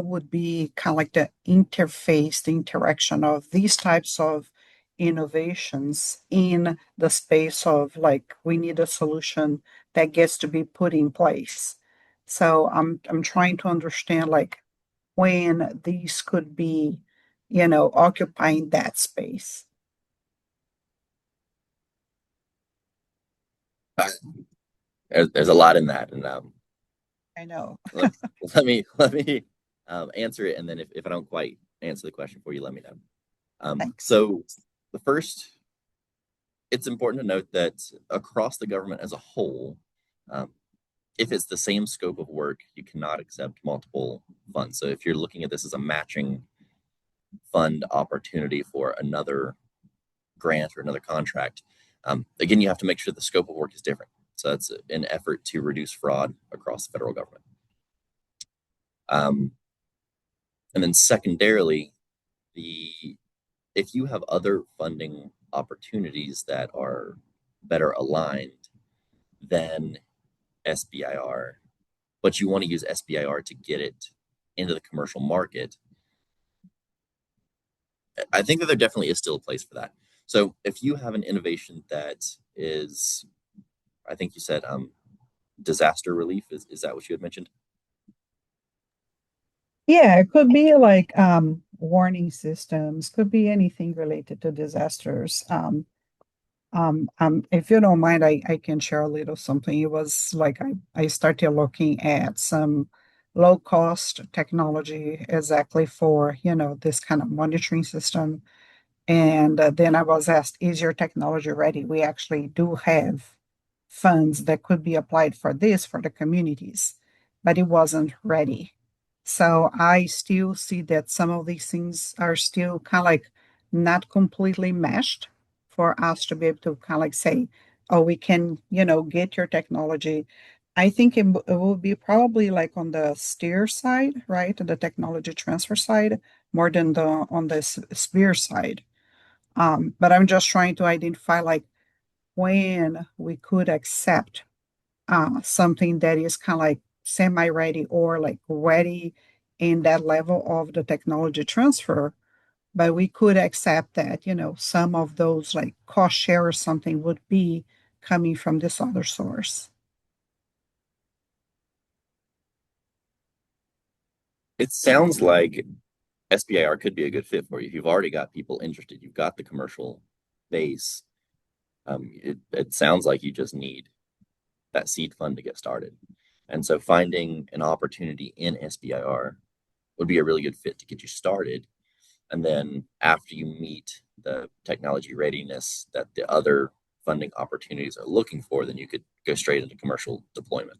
would be kind of like the interface, the interaction of these types of innovations in the space of like we need a solution that gets to be put in place. So I'm trying to understand like when these could be, occupying that space. There's a lot in that, and I know. let me answer it, and then if I don't quite answer the question for you, let me know. So the first, it's important to note that across the government as a whole, if it's the same scope of work, you cannot accept multiple funds. So if you're looking at this as a matching fund opportunity for another grant or another contract, Again, you have to make sure the scope of work is different. So that's an effort to reduce fraud across the federal government. And then secondarily, if you have other funding opportunities that are better aligned than SBIR, but you want to use SBIR to get it into the commercial market, I think that there definitely is still a place for that. So if you have an innovation that is, I think you said disaster relief, is that what you had mentioned? Yeah, it could be like warning systems, could be anything related to disasters. If you don't mind, I can share a little something. It was like I started looking at some low cost technology exactly for, this kind of monitoring system. And then I was asked, is your technology ready? We actually do have funds that could be applied for this for the communities, but it wasn't ready. So I still see that some of these things are still kind of like not completely meshed for us to be able to kind of like say, oh, we can, get your technology. I think it will be probably like on the steer side, right? The technology transfer side, more than on the SBIR side. But I'm just trying to identify like when we could accept something that is kind of like semi-ready or like ready in that level of the technology transfer, but we could accept that, some of those like cost share or something would be coming from this other source. It sounds like SBIR could be a good fit for you. If you've already got people interested, you've got the commercial base. It sounds like you just need that seed fund to get started. And so finding an opportunity in SBIR would be a really good fit to get you started. And then after you meet the technology readiness that the other funding opportunities are looking for, then you could go straight into commercial deployment.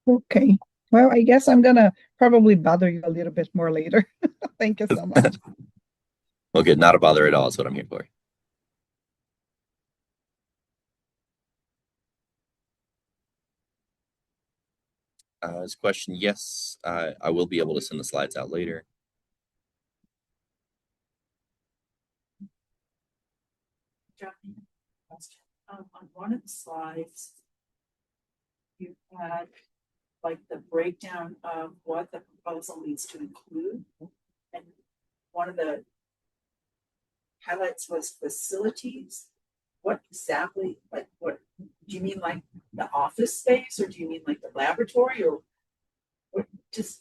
Okay. Well, I guess I'm gonna probably bother you a little bit more later. Thank you so much. Well, good. Not a bother at all. That's what I'm here for. This question, yes, I will be able to send the slides out later. Johnny, question. On one of the slides, you had like the breakdown of what the proposal needs to include. And one of the highlights was facilities. What exactly, like, what do you mean, like the office space, or do you mean like the laboratory, or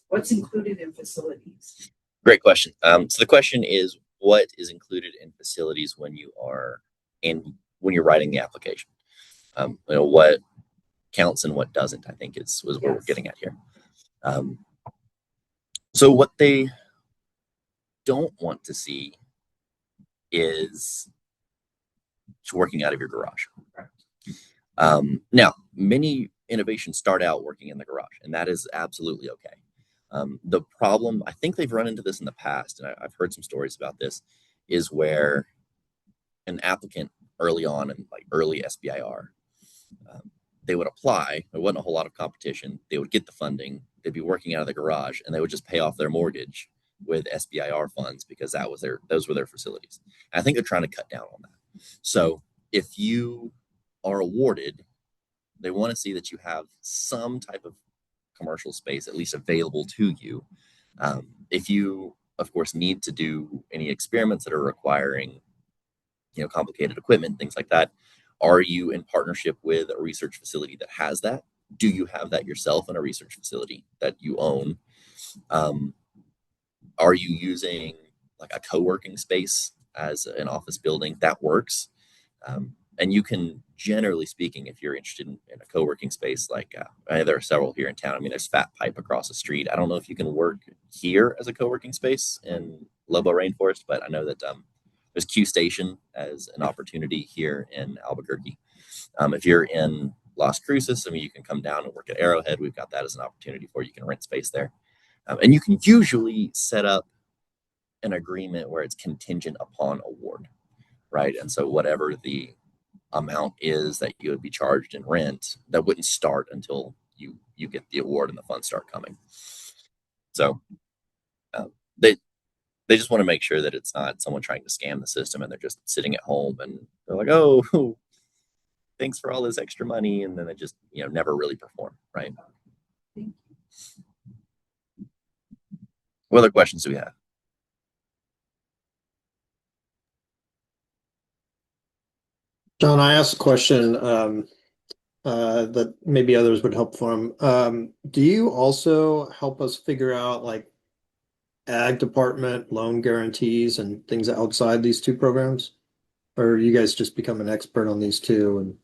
what's included in facilities? Great question. So the question is, what is included in facilities when you're writing the application? What counts and what doesn't, I think is what we're getting at here. So what they don't want to see is working out of your garage. Now, many innovations start out working in the garage, and that is absolutely okay. The problem, I think they've run into this in the past, and I've heard some stories about this, is where an applicant early on in like early SBIR, they would apply. There wasn't a whole lot of competition. They would get the funding. They'd be working out of the garage, and they would just pay off their mortgage with SBIR funds because those were their facilities. And I think they're trying to cut down on that. So if you are awarded, they want to see that you have some type of commercial space at least available to you. If you, of course, need to do any experiments that are requiring, complicated equipment, things like that, are you in partnership with a research facility that has that? Do you have that yourself in a research facility that you own? Are you using like a co-working space as an office building? That works. And you can, generally speaking, if you're interested in a co-working space, like there are several here in town. I mean, there's Fat Pipe across the street. I don't know if you can work here as a co-working space in Lobo Rainforest, but I know that there's Q Station as an opportunity here in Albuquerque. If you're in Las Cruces, I mean, you can come down and work at Arrowhead. We've got that as an opportunity for you. You can rent space there. And you can usually set up an agreement where it's contingent upon award. right? And so whatever the amount is that you would be charged in rent, that wouldn't start until you get the award and the funds start coming. So they just want to make sure that it's not someone trying to scam the system and they're just sitting at home and they're like, oh, thanks for all this extra money, and then they just never really perform, right? What other questions do we have? John, I asked a question that maybe others would help from. Do you also help us figure out like ag department loan guarantees and things outside these two programs? Or you guys just become an expert on these two and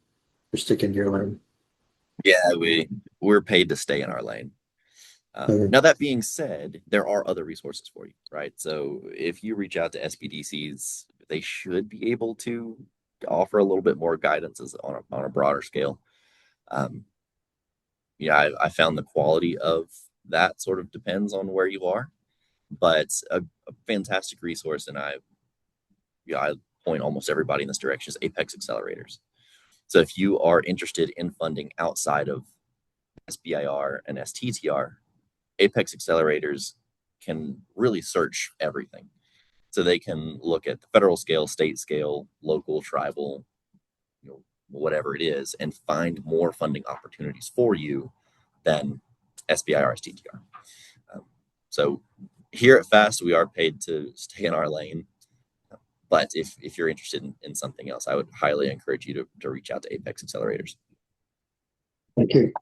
you're sticking to your lane? Yeah, we're paid to stay in our lane. Okay. Now, that being said, there are other resources for you, right? So if you reach out to SBDCs, they should be able to offer a little bit more guidance on a broader scale. I found the quality of that sort of depends on where you are, but a fantastic resource, and I point almost everybody in this direction, is Apex Accelerators. So if you are interested in funding outside of SBIR and STTR, Apex Accelerators can really search everything. So they can look at the federal scale, state scale, local, tribal, whatever it is, and find more funding opportunities for you than SBIR, STTR. So here at FAST, we are paid to stay in our lane. But if you're interested in something else, I would highly encourage you to reach out to Apex Accelerators. Thank you.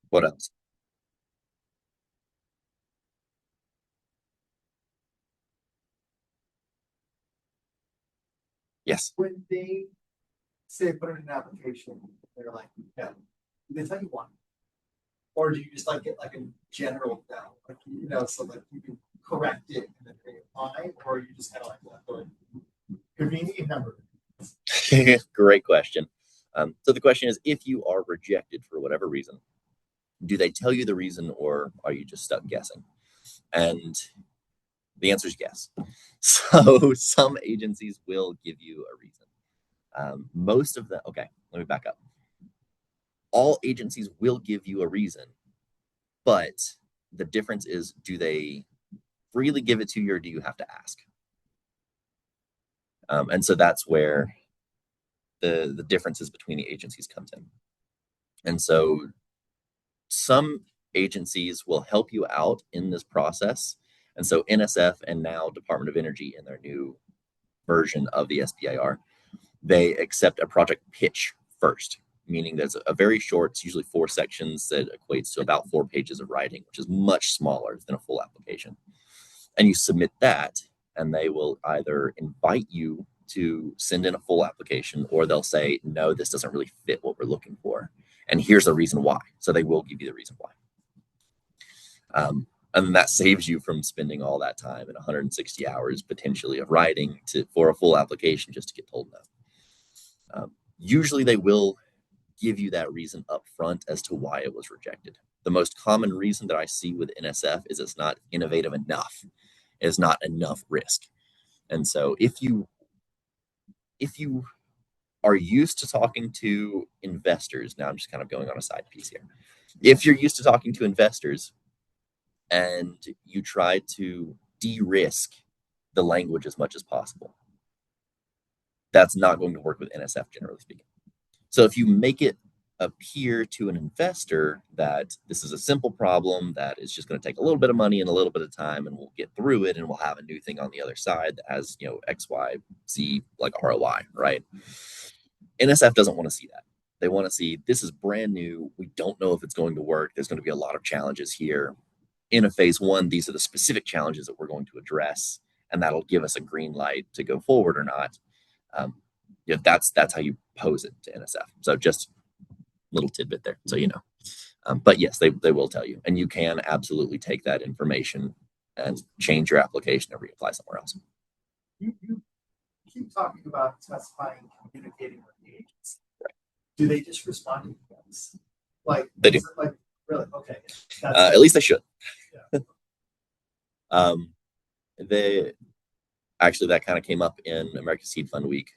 What else? Yes. When they say put in an application, they're like, yeah, do they tell you one? Or do you just like get like a general no, so that you can correct it and then they apply, or you just kind of like convenient number? Great question. So the question is, if you are rejected for whatever reason, do they tell you the reason, or are you just stuck guessing? And the answer is yes. So some agencies will give you a reason. Most of them, okay, let me back up. All agencies will give you a reason, but the difference is, do they freely give it to you, or do you have to ask? And so that's where the differences between the agencies comes in. And so some agencies will help you out in this process. And so NSF and now Department of Energy in their new version of the SBIR, they accept a project pitch first, meaning there's a very short, it's usually 4 sections that equates to about 4 pages of writing, which is much smaller than a full application. And you submit that, and they will either invite you to send in a full application, or they'll say, no, this doesn't really fit what we're looking for. And here's the reason why. So they will give you the reason why. And that saves you from spending all that time and 160 hours potentially of writing for a full application just to get told no. Usually they will give you that reason up front as to why it was rejected. The most common reason that I see with NSF is it's not innovative enough. It's not enough risk. And so if you are used to talking to investors, now I'm just kind of going on a side piece here. If you're used to talking to investors and you try to de-risk the language as much as possible, that's not going to work with NSF, generally speaking. So if you make it appear to an investor that this is a simple problem that is just going to take a little bit of money and a little bit of time, and we'll get through it, and we'll have a new thing on the other side that has, X, Y, Z, like ROI, right? NSF doesn't want to see that. They want to see, this is brand new. We don't know if it's going to work. There's going to be a lot of challenges here. In a phase 1, these are the specific challenges that we're going to address, and that'll give us a green light to go forward or not. That's how you pose it to NSF. So just little tidbit there, so you know. But yes, they will tell you, and you can absolutely take that information and change your application or reapply somewhere else. You keep talking about specifying, communicating with the agency. Right. Do they just respond to you guys? Like they do. Like really? Okay. At least they should. Yeah. Actually, that kind of came up in America Seed Fund Week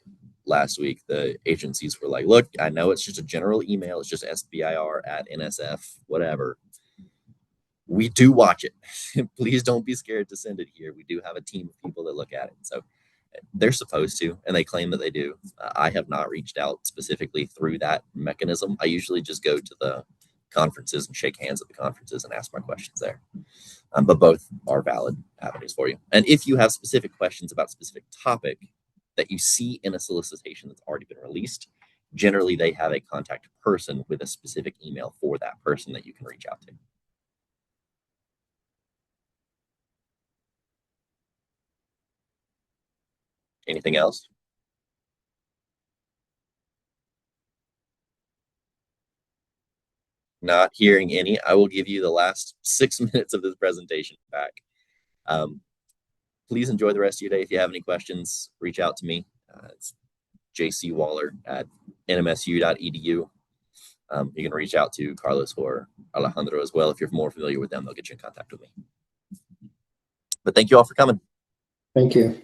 last week. The agencies were like, look, I know it's just a general email. It's just SBIR at NSF, whatever. We do watch it. Please don't be scared to send it here. We do have a team of people that look at it. So they're supposed to, and they claim that they do. I have not reached out specifically through that mechanism. I usually just go to the conferences and shake hands at the conferences and ask my questions there. But both are valid avenues for you. And if you have specific questions about a specific topic that you see in a solicitation that's already been released, generally they have a contact person with a specific email for that person that you can reach out to. Anything else? Not hearing any, I will give you the last 6 minutes of this presentation back. Please enjoy the rest of your day. If you have any questions, reach out to me. It's jcwaller@nmsu.edu. You can reach out to Carlos or Alejandro as well. If you're more familiar with them, they'll get you in contact with me. But thank you all for coming. Thank you.